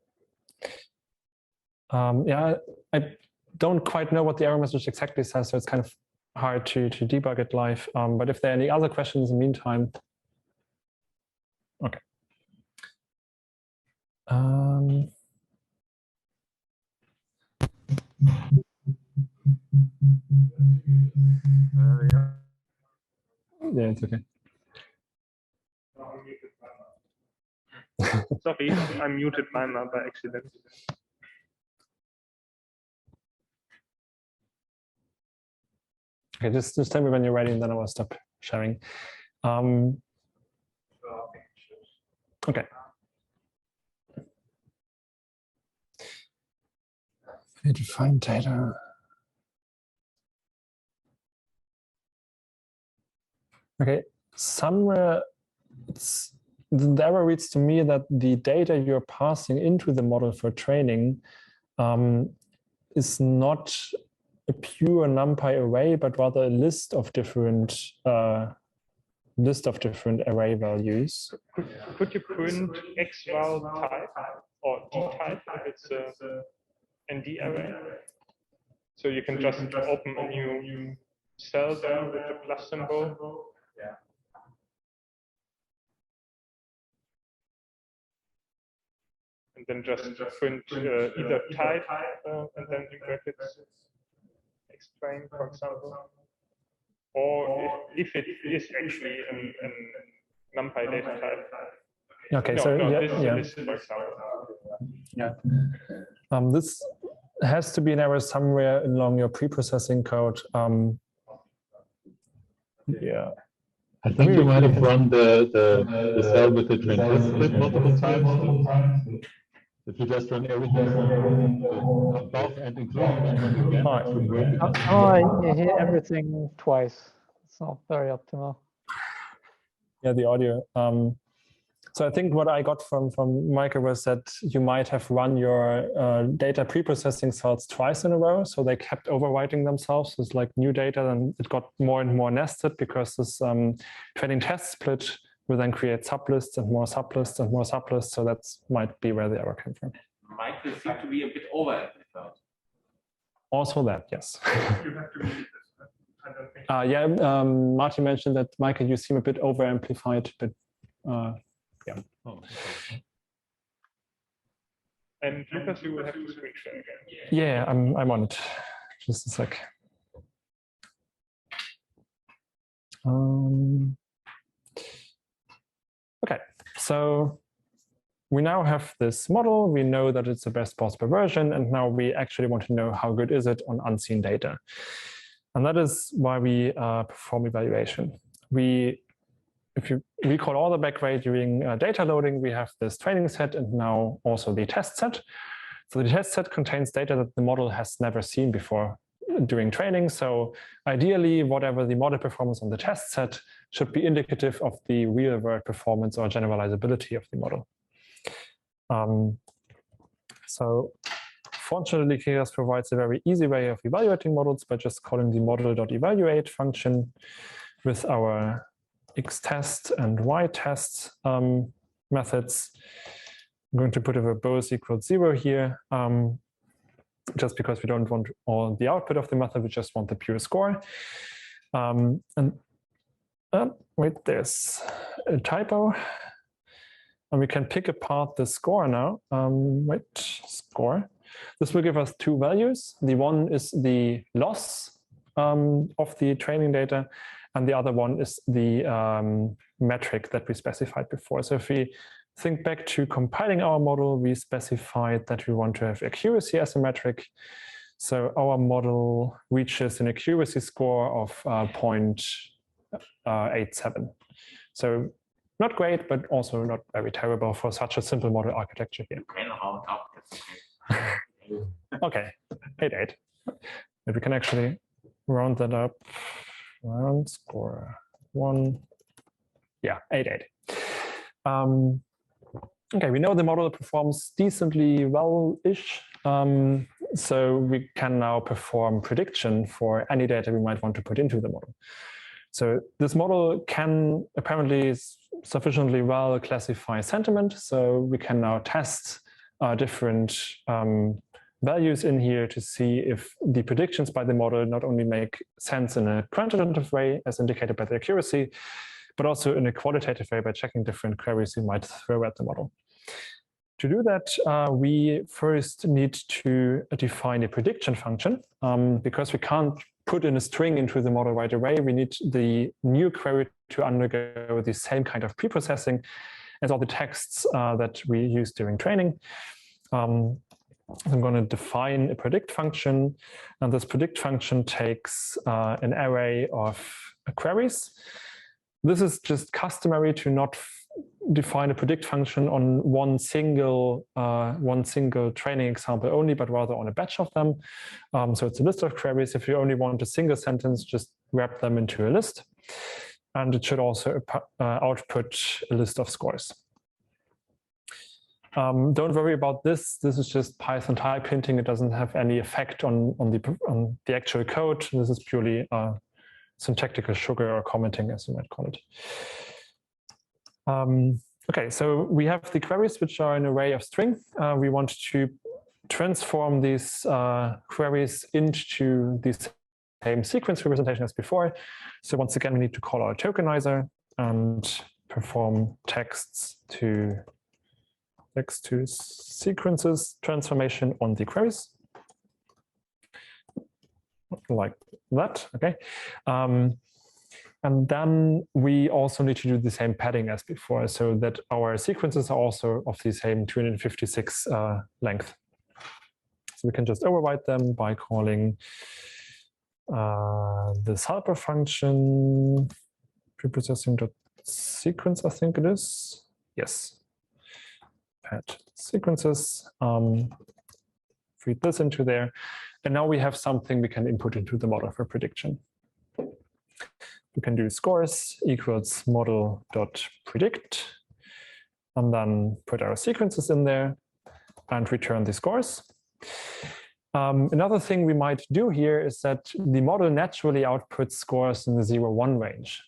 A: Yeah, I don't quite know what the error message exactly says, so it's kind of hard to debug it live. But if there are any other questions in the meantime. Okay. Yeah, it's okay.
F: Sorry, I muted my mic by accident.
A: Okay, just tell me when you're ready, and then I will stop sharing. Okay. Need to find data. Okay, somewhere the error reads to me that the data you're passing into the model for training is not a pure NumPy array, but rather a list of different array values.
F: Could you print xval type or d type if it's a ND array? So you can just open a new cell there with the plus symbol.
E: Yeah.
F: And then just print either type and then in brackets explain, for example. Or if it is actually an NumPy data type.
A: Okay,
F: no,
A: so
F: no,
A: yeah,
F: this is
A: yeah.
F: a list, for example.
A: Yeah. This has to be an error somewhere along your preprocessing code. Yeah.
G: I think you might have run the cell with the train script multiple times. If you just run everything above and including again, it should work.
D: Oh, I hit everything twice. It's not very optimal.
A: Yeah, the audio. So I think what I got from Michael was that you might have run your data preprocessing cells twice in a row. So they kept overwriting themselves. It's like new data, and it got more and more nested because this training test split will then create sublists and more sublists and more sublists. So that might be where the error came from.
H: Michael seemed to be a bit over-amplified.
A: Also that, yes.
F: You have to read this. I don't think.
A: Yeah, Martin mentioned that, Michael, you seem a bit over-amplified, but yeah.
G: Oh, okay.
F: And Lucas, you will have to switch there again.
A: Yeah, I'm on it. Just a sec. Okay, so we now have this model. We know that it's the best possible version, and now we actually want to know how good is it on unseen data. And that is why we perform evaluation. If you recall all the back way during data loading, we have this training set and now also the test set. So the test set contains data that the model has never seen before during training. So ideally, whatever the model performance on the test set should be indicative of the real world performance or generalizability of the model. So fortunately, Keras provides a very easy way of evaluating models by just calling the model.evaluate function with our xtest and ytest methods. I'm going to put a verbose equals 0 here, just because we don't want all the output of the method, we just want the pure score. Wait, there's a typo. And we can pick apart the score now. Score. This will give us two values. The one is the loss of the training data, and the other one is the metric that we specified before. So if we think back to compiling our model, we specified that we want to have accuracy as a metric. So our model reaches an accuracy score of 0.87. So not great, but also not very terrible for such a simple model architecture here. Okay, 8.8. But we can actually round that up. Round score 1. Yeah, 8.8. Okay, we know the model performs decently well-ish. So we can now perform prediction for any data we might want to put into the model. So this model can apparently sufficiently well classify sentiment. So we can now test different values in here to see if the predictions by the model not only make sense in a quantitative way as indicated by the accuracy, but also in a qualitative way by checking different queries we might throw at the model. To do that, we first need to define a prediction function because we can't put in a string into the model right away. We need the new query to undergo the same kind of preprocessing as all the texts that we use during training. I'm going to define a predict function, and this predict function takes an array of queries. This is just customary to not define a predict function on one single training example only, but rather on a batch of them. So it's a list of queries. If you only want a single sentence, just wrap them into a list. And it should also output a list of scores. Don't worry about this. This is just Python type hinting. It doesn't have any effect on the actual code. This is purely syntactical sugar or commenting, as you might call it. Okay, so we have the queries, which are an array of string. We want to transform these queries into the same sequence representation as before. So once again, we need to call our tokenizer and perform text to sequences transformation on the queries. Like that, okay. And then we also need to do the same padding as before, so that our sequences are also of the same 256 length. So we can just override them by calling this helper function, preprocessing.sequence, I think it is. Yes. Pad sequences, feed this into there. And now we have something we can input into the model for prediction. we can do scores equals model.predict, and then put our sequences in there and return the scores. Another thing we might do here is that the model naturally outputs scores in the 0-1 range.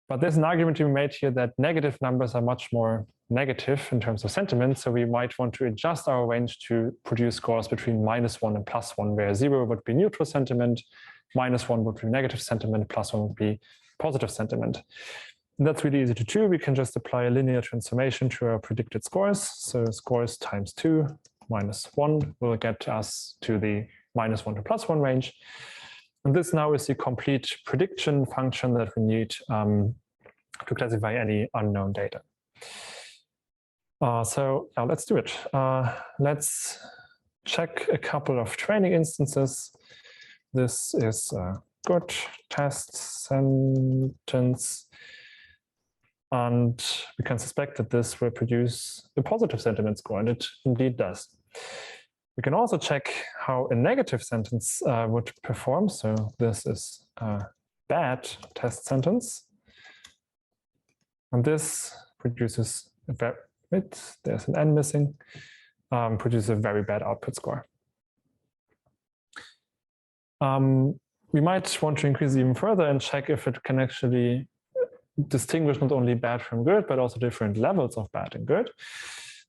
A: But there's an argument to be made here that negative numbers are much more negative in terms of sentiment. So we might want to adjust our range to produce scores between -1 and +1, where 0 would be neutral sentiment, -1 would be negative sentiment, +1 would be positive sentiment. And that's really easy to do. We can just apply a linear transformation to our predicted scores. So scores times 2 -1 will get us to the -1 to +1 range. And this now is the complete prediction function that we need to classify any unknown data. So now let's do it. Let's check a couple of training instances. This is a good test sentence. And we can suspect that this will produce a positive sentiment score, and it indeed does. We can also check how a negative sentence would perform. So this is a bad test sentence. And this produces a very, there's an N missing, produces a very bad output score. We might want to increase even further and check if it can actually distinguish not only bad from good, but also different levels of bad and good.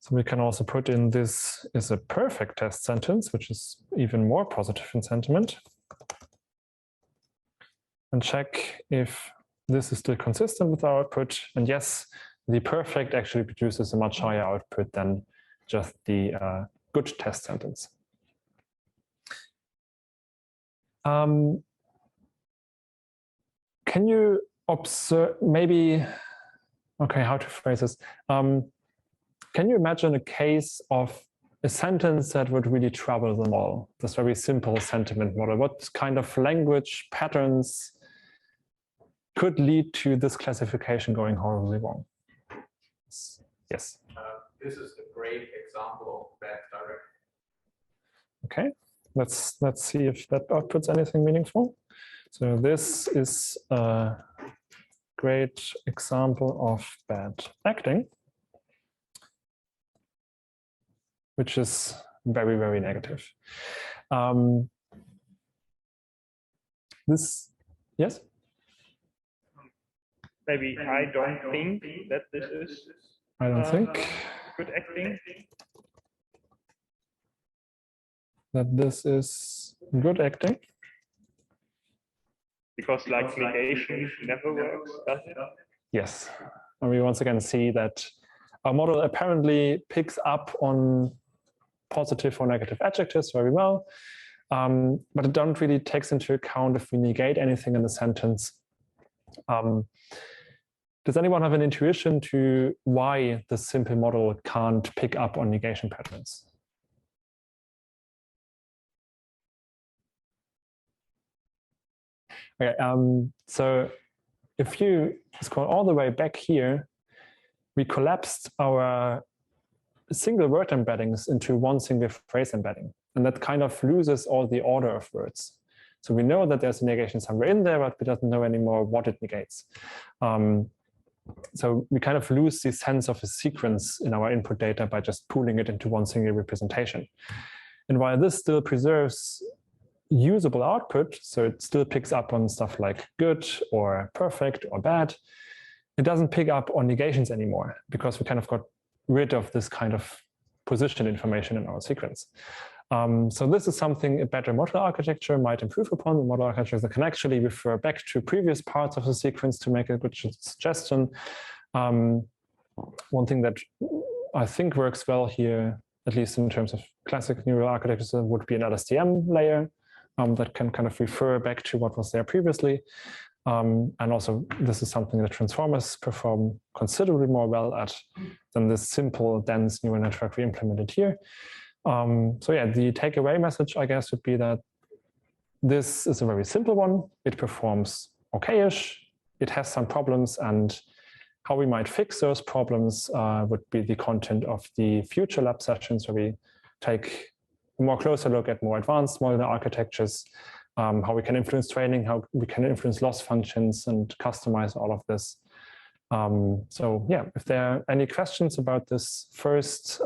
A: So we can also put in this is a perfect test sentence, which is even more positive in sentiment, and check if this is still consistent with our output. And yes, the perfect actually produces a much higher output than just the good test sentence. Can you observe, maybe, okay, how to phrase this? Can you imagine a case of a sentence that would really trouble them all? This very simple sentiment model. What kind of language patterns could lead to this classification going horribly wrong? Yes.
E: This is a great example of bad direction.
A: Okay, let's see if that outputs anything meaningful. So this is a great example of bad acting, which is very, very negative. This, yes?
F: Maybe I don't think that this is
A: I don't think
F: good acting.
A: that this is good acting.
F: Because like negation never works, does it?
A: Yes. And we once again see that our model apparently picks up on positive or negative adjectives very well, but it don't really takes into account if we negate anything in the sentence. Does anyone have an intuition to why the simple model can't pick up on negation patterns? Okay, so if you scroll all the way back here, we collapsed our single word embeddings into one single phrase embedding, and that kind of loses all the order of words. So we know that there's a negation somewhere in there, but we don't know anymore what it negates. So we kind of lose the sense of a sequence in our input data by just pooling it into one single representation. And while this still preserves usable output, so it still picks up on stuff like good or perfect or bad, it doesn't pick up on negations anymore because we kind of got rid of this kind of position information in our sequence. So this is something a better model architecture might improve upon. The model architecture that can actually refer back to previous parts of the sequence to make a good suggestion. One thing that I think works well here, at least in terms of classic neural architecture, would be an LSTM layer that can kind of refer back to what was there previously. And also, this is something that transformers perform considerably more well at than this simple, dense neural network we implemented here. So yeah, the takeaway message, I guess, would be that this is a very simple one. It performs okay-ish. It has some problems, and how we might fix those problems would be the content of the future lab sessions, where we take a more closer look at more advanced model architectures how we can influence training, how we can influence loss functions and customize all of this. So yeah, if there are any questions about this first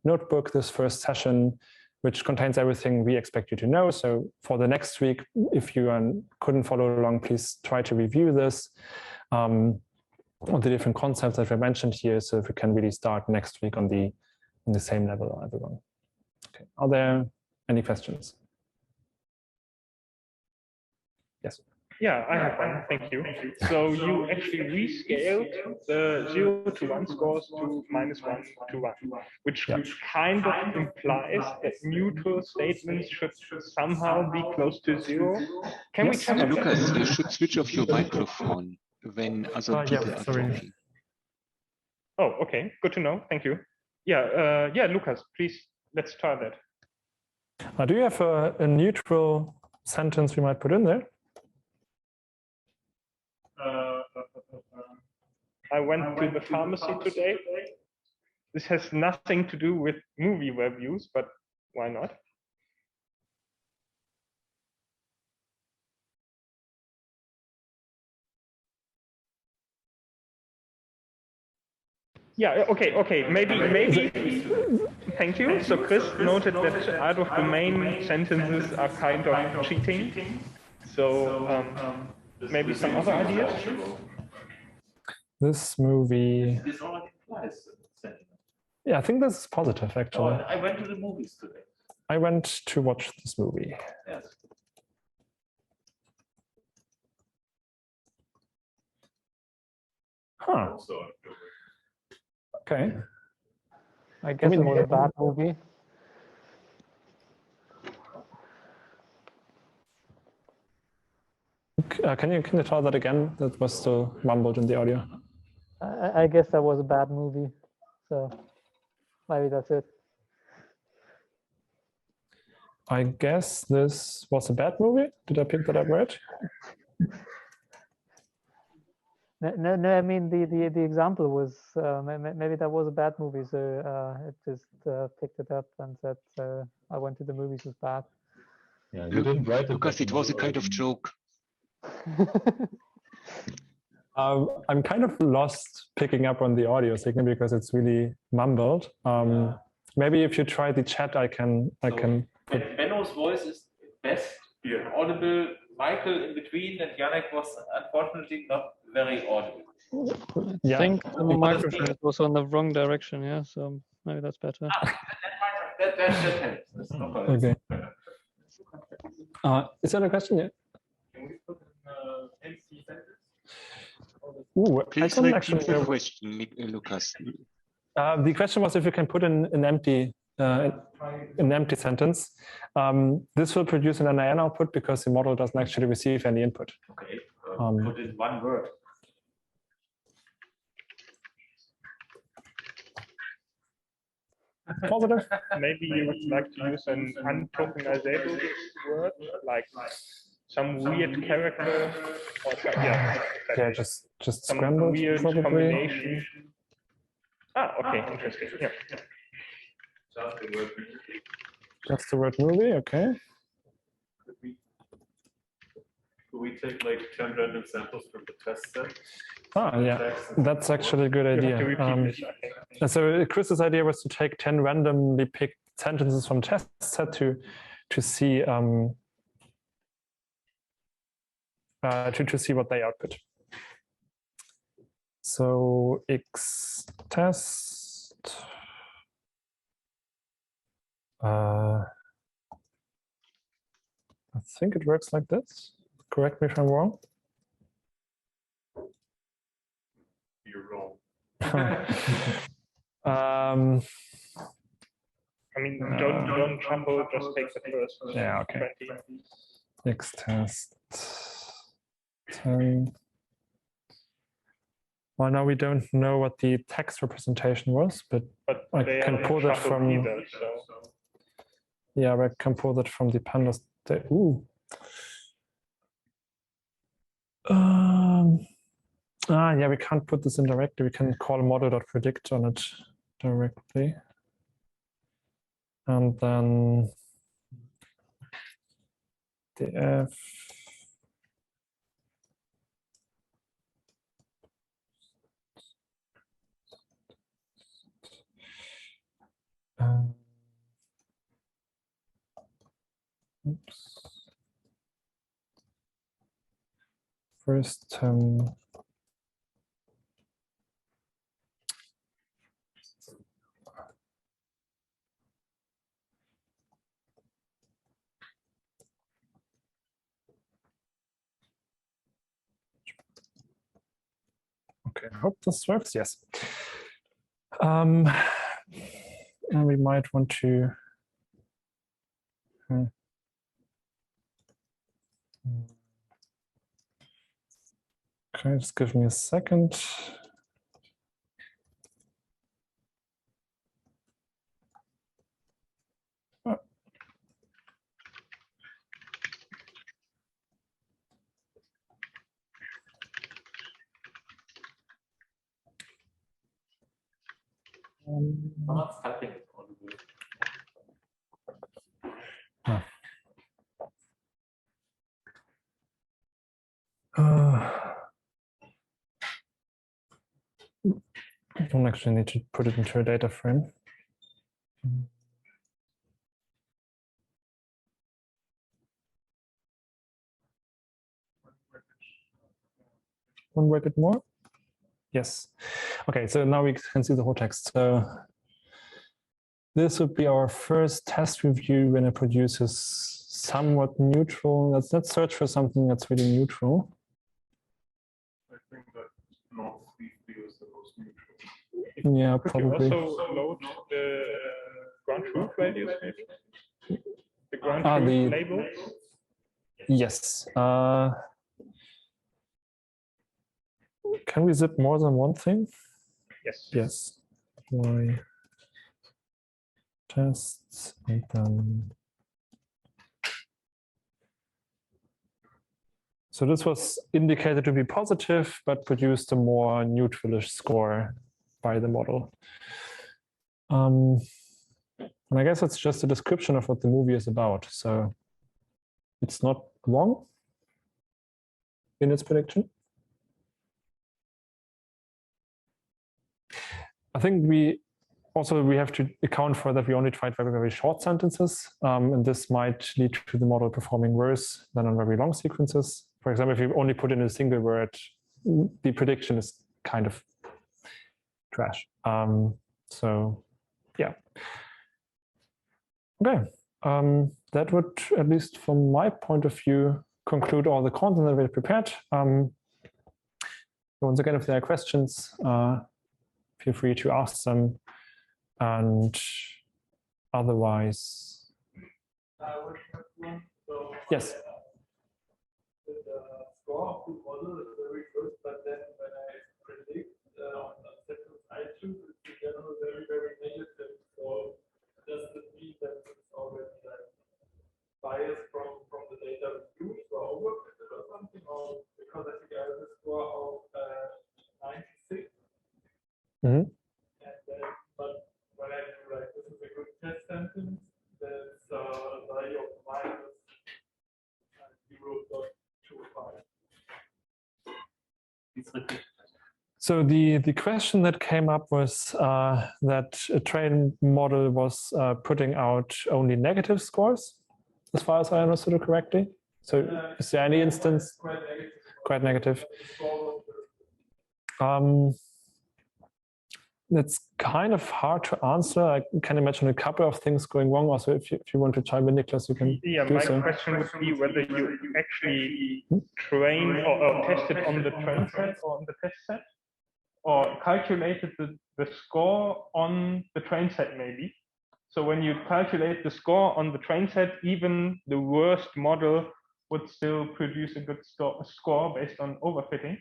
A: notebook, this first session, which contains everything we expect you to know. So for the next week, if you couldn't follow along, please try to review this, on the different concepts that were mentioned here, so if we can really start next week on the same level, everyone. Okay. Are there any questions? Yes.
F: Yeah, I have one. Thank you. So you actually rescaled the 0 to 1 scores to -1 to 1, which kind of implies that neutral statements should somehow be close to 0. Can we check?
I: Lucas, you should switch off your microphone when other people are talking.
F: Oh, okay. Good to know. Thank you. Yeah, Lucas, please, let's try that.
A: Do you have a neutral sentence we might put in there?
F: I went to the pharmacy today. This has nothing to do with movie reviews, but why not? Yeah, okay, maybe, thank you. So Chris noted that out of the main sentences are kind of cheating. So maybe some other ideas?
A: This movie.
H: This already applies.
A: Yeah, I think this is positive, actually.
H: I went to the movies today.
A: I went to watch this movie.
H: Yes.
A: Huh. Okay.
D: I guess it was a bad movie.
A: Can you try that again? That was still mumbled in the audio.
D: I guess that was a bad movie. So maybe that's it.
A: I guess this was a bad movie. Did I pick that up right?
D: No. I mean the example was maybe that was a bad movie. So it just picked it up and said I went to the movies was bad.
G: Yeah, you didn't write it
I: because it was a kind of joke.
A: I'm kind of lost picking up on the audio signal because it's really mumbled. Maybe if you try the chat, I can.
H: Benno's voice is best audible. Michael in between, and Yannick was unfortunately not very audible.
J: I think the microphone was on the wrong direction. Yeah, so maybe that's better.
H: That helps. That's no problem.
A: Okay. Is there a question yet?
B: Can we put an empty sentence?
A: Ooh,
I: Please repeat the question, Lucas.
A: The question was if you can put in an empty sentence. This will produce an NIN output because the model doesn't actually receive any input.
H: Okay, put in one word.
A: Positive.
F: Maybe you would like to use an untokenizable word, like some weird character, or
A: just
F: some
A: scrambled,
F: weird
A: probably.
F: combination. Okay, interesting. Yeah.
A: Just the word movie, okay.
K: Could we take like 10 random samples from the test set?
A: Yeah, that's actually a good idea. So Chris's idea was to take 10 randomly picked sentences from test set to see to see what they output. So X test. I think it works like this. Correct me if I'm wrong.
K: You're wrong.
F: I mean, don't trouble, just take the first.
A: Yeah, okay.
F: 20.
A: X test 10. Well, now we don't know what the text representation was, but I can pull that from.
F: Either, so.
A: Yeah, I can pull that from the pandas. Ooh. Yeah, we can't put this in directly. We can call model.predict on it directly. And then df oops. First okay, I hope this works. Yes. And we might want to okay, just give me a second.
H: Someone's typing on the board. I don't actually need to put it into a data frame. One bracket more? Yes. Okay, so now we can see the whole text. So this would be our first test review when it produces somewhat neutral. Let's search for something that's really neutral.
K: I think that north-east view is the most neutral.
A: Yeah,
F: Could
A: probably.
F: you also load the ground truth values, maybe? The ground truth
A: the
F: labels?
A: Yes. Can we zip more than one thing?
F: Yes.
A: Yes. Y tests and then. So this was indicated to be positive, but produced a more neutralish score by the model. And I guess it's just a description of what the movie is about. So it's not wrong in its prediction. I think we have to account for that we only tried very, very short sentences. And this might lead to the model performing worse than on very long sequences. For example, if you only put in a single word, the prediction is kind of trash. So yeah. Okay. That would, at least from my point of view, conclude all the content that we have prepared. Once again, if there are questions, feel free to ask them. And otherwise, yes.
E: The score of the model is very good, but then when I predict on sections I choose, it's in general very, very negative. So does it mean that it's already like biased from the data used or overfitted or something? Or because I think I have a score of 96.
A: Mm-hmm.
E: And then, but when I do like this is a good test sentence, there's a value of minus 0.25.
A: So the question that came up was that a trained model was putting out only negative scores, as far as I understood it correctly. So is there any instance? Quite negative. It's kind of hard to answer. I can imagine a couple of things going wrong. Also, if you want to chime in, Niklas, you can do so.
F: My question would be whether you actually trained or tested on the train set or on the test set, or calculated the score on the train set maybe. So when you calculate the score on the train set, even the worst model would still produce a good score based on overfitting.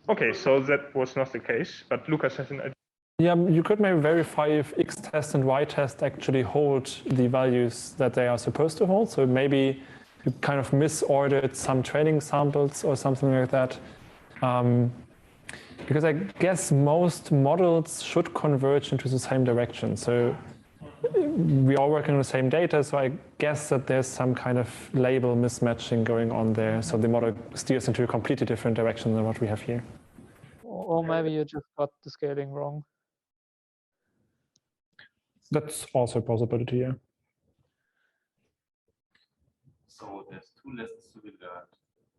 F: Okay, so that was not the case, but Lucas has an idea.
A: Yeah, you could maybe verify if X test and Y test actually hold the values that they are supposed to hold. So maybe you kind of misordered some training samples or something like that. because I guess most models should converge into the same direction. So we are working on the same data, so I guess that there's some kind of label mismatching going on there. So the model steers into a completely different direction than what we have here.
D: Or maybe you just got the scaling wrong.
A: That's also a possibility, yeah.
E: So there's two lessons to be learned.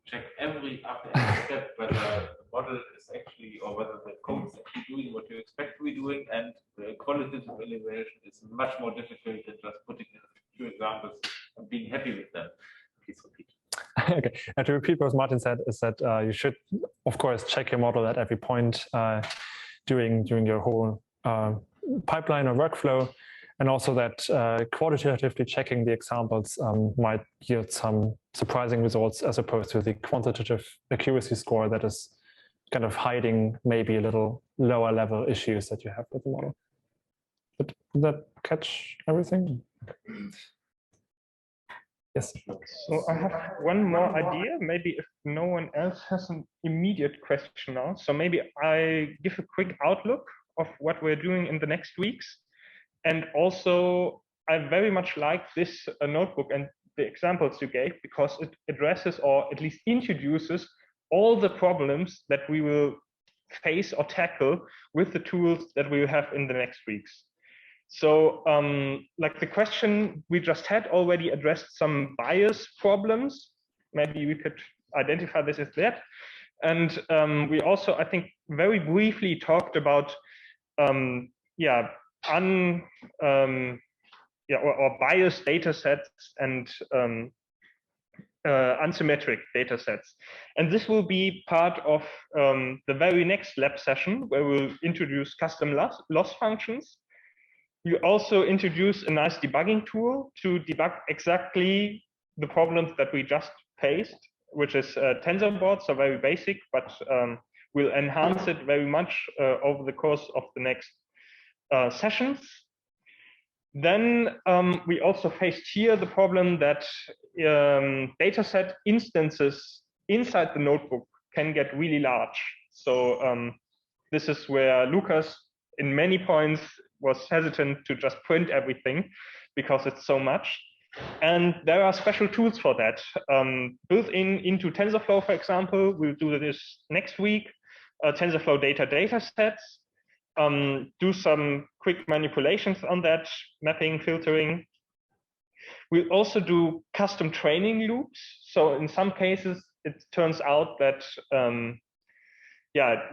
E: Check after every step whether the model is actually, or whether the code is actually doing what you expect to be doing, and the qualitative evaluation is much more difficult than just putting in a few examples and being happy with them. Please repeat.
A: Okay, and to repeat what Martin said is that you should, of course, check your model at every point during your whole pipeline or workflow, and also that qualitatively checking the examples might yield some surprising results as opposed to the quantitative accuracy score that is kind of hiding maybe a little lower level issues that you have with the model. Did that catch everything? Yes.
F: So I have one more idea, maybe if no one else has an immediate question now. So maybe I give a quick outlook of what we're doing in the next weeks. And also, I very much like this notebook and the examples you gave, because it addresses, or at least introduces, all the problems that we will face or tackle with the tools that we will have in the next weeks. So like the question we just had already addressed some bias problems. Maybe we could identify this as that. And we also, I think, very briefly talked about or biased data sets and unsymmetric data sets. And this will be part of the very next lab session, where we'll introduce custom loss functions. We also introduce a nice debugging tool to debug exactly the problems that we just faced, which is TensorBoard, so very basic, but we'll enhance it very much over the course of the next sessions. Then we also faced here the problem that dataset instances inside the notebook can get really large. So this is where Lucas, in many points, was hesitant to just print everything because it's so much. And there are special tools for that. Built into TensorFlow, for example, we'll do this next week. TensorFlow data sets. Do some quick manipulations on that, mapping, filtering. We'll also do custom training loops. So in some cases, it turns out that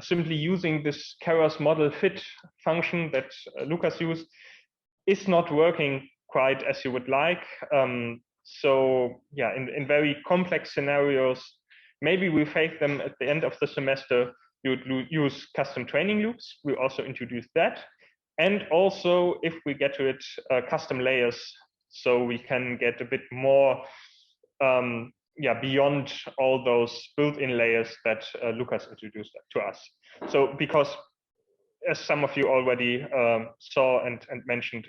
F: simply using this Keras model fit function that Lucas used is not working quite as you would like. So yeah, in very complex scenarios, maybe we face them at the end of the semester. You would use custom training loops. We also introduce that. And also, if we get to it, custom layers, so we can get a bit more beyond all those built-in layers that Lucas introduced to us. So because, as some of you already saw and mentioned,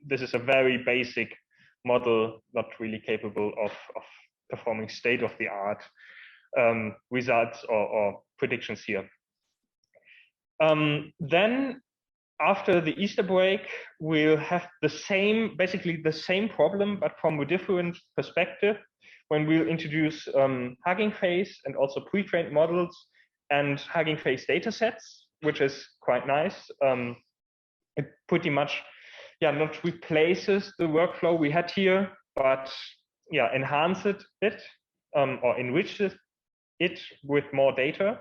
F: this is a very basic model, not really capable of performing state-of-the-art results or predictions here. Then after the Easter break, we'll have basically the same problem, but from a different perspective, when we'll introduce Hugging Face and also pre-trained models and Hugging Face data sets, which is quite nice. It pretty much not replaces the workflow we had here, but enhances it or enriches it with more data.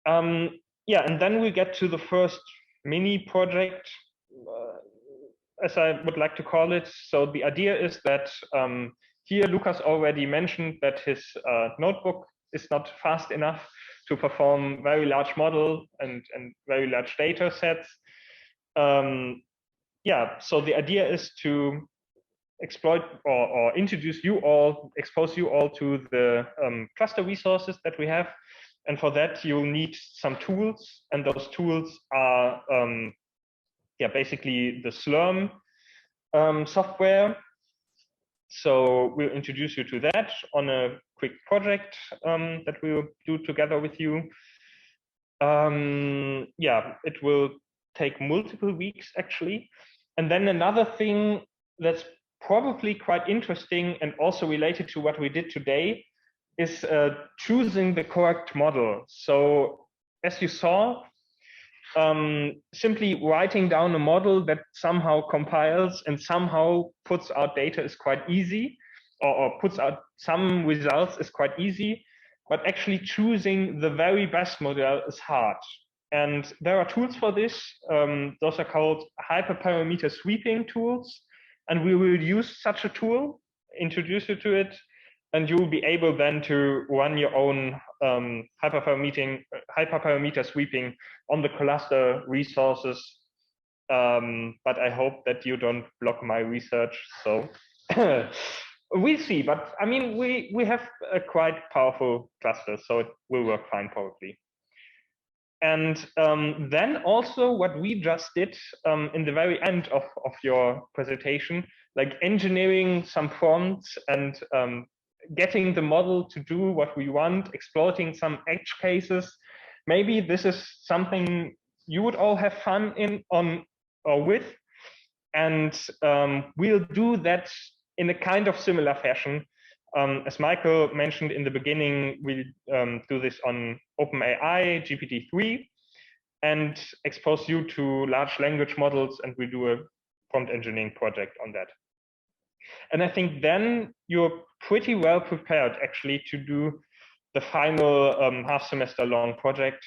F: And then we get to the first mini project, as I would like to call it. So the idea is that here Lucas already mentioned that his notebook is not fast enough to perform very large model and very large data sets. So the idea is to exploit or introduce you all, expose you all to the cluster resources that we have. And for that, you'll need some tools. And those tools are basically the Slurm software. So we'll introduce you to that on a quick project that we will do together with you. yeah, it will take multiple weeks actually. And then another thing that's probably quite interesting and also related to what we did today is choosing the correct model. So as you saw, simply writing down a model that somehow compiles and somehow puts out data is quite easy, or puts out some results is quite easy, but actually choosing the very best model is hard. And there are tools for this. Those are called hyperparameter sweeping tools. And we will use such a tool, introduce you to it, and you will be able then to run your own hyperparameter sweeping on the cluster resources. But I hope that you don't block my research. So we'll see. But I mean, we have a quite powerful cluster, so it will work fine probably. And then also what we just did in the very end of your presentation, like engineering some prompts and getting the model to do what we want, exploiting some edge cases. Maybe this is something you would all have fun with. And we'll do that in a kind of similar fashion. As Michael mentioned in the beginning, we'll do this on OpenAI, GPT-3, and expose you to large language models, and we'll do a prompt engineering project on that. And I think then you're pretty well prepared actually to do the final half semester long project.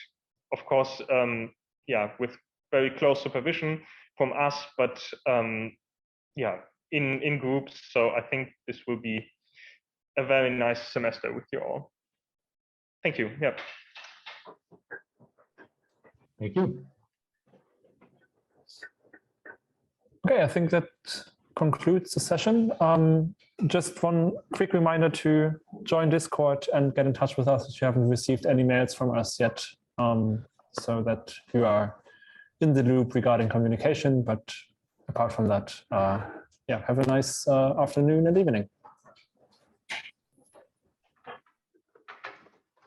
F: Of course, yeah, with very close supervision from us, but yeah, in groups. So I think this will be a very nice semester with you all. Thank you. Yeah.
G: Thank you.
H: Okay, I think that concludes the session. Just one quick reminder to join Discord and get in touch with us if you haven't received any mails from us yet, so that you are in the loop regarding communication. But apart from that, yeah, have a nice afternoon and evening.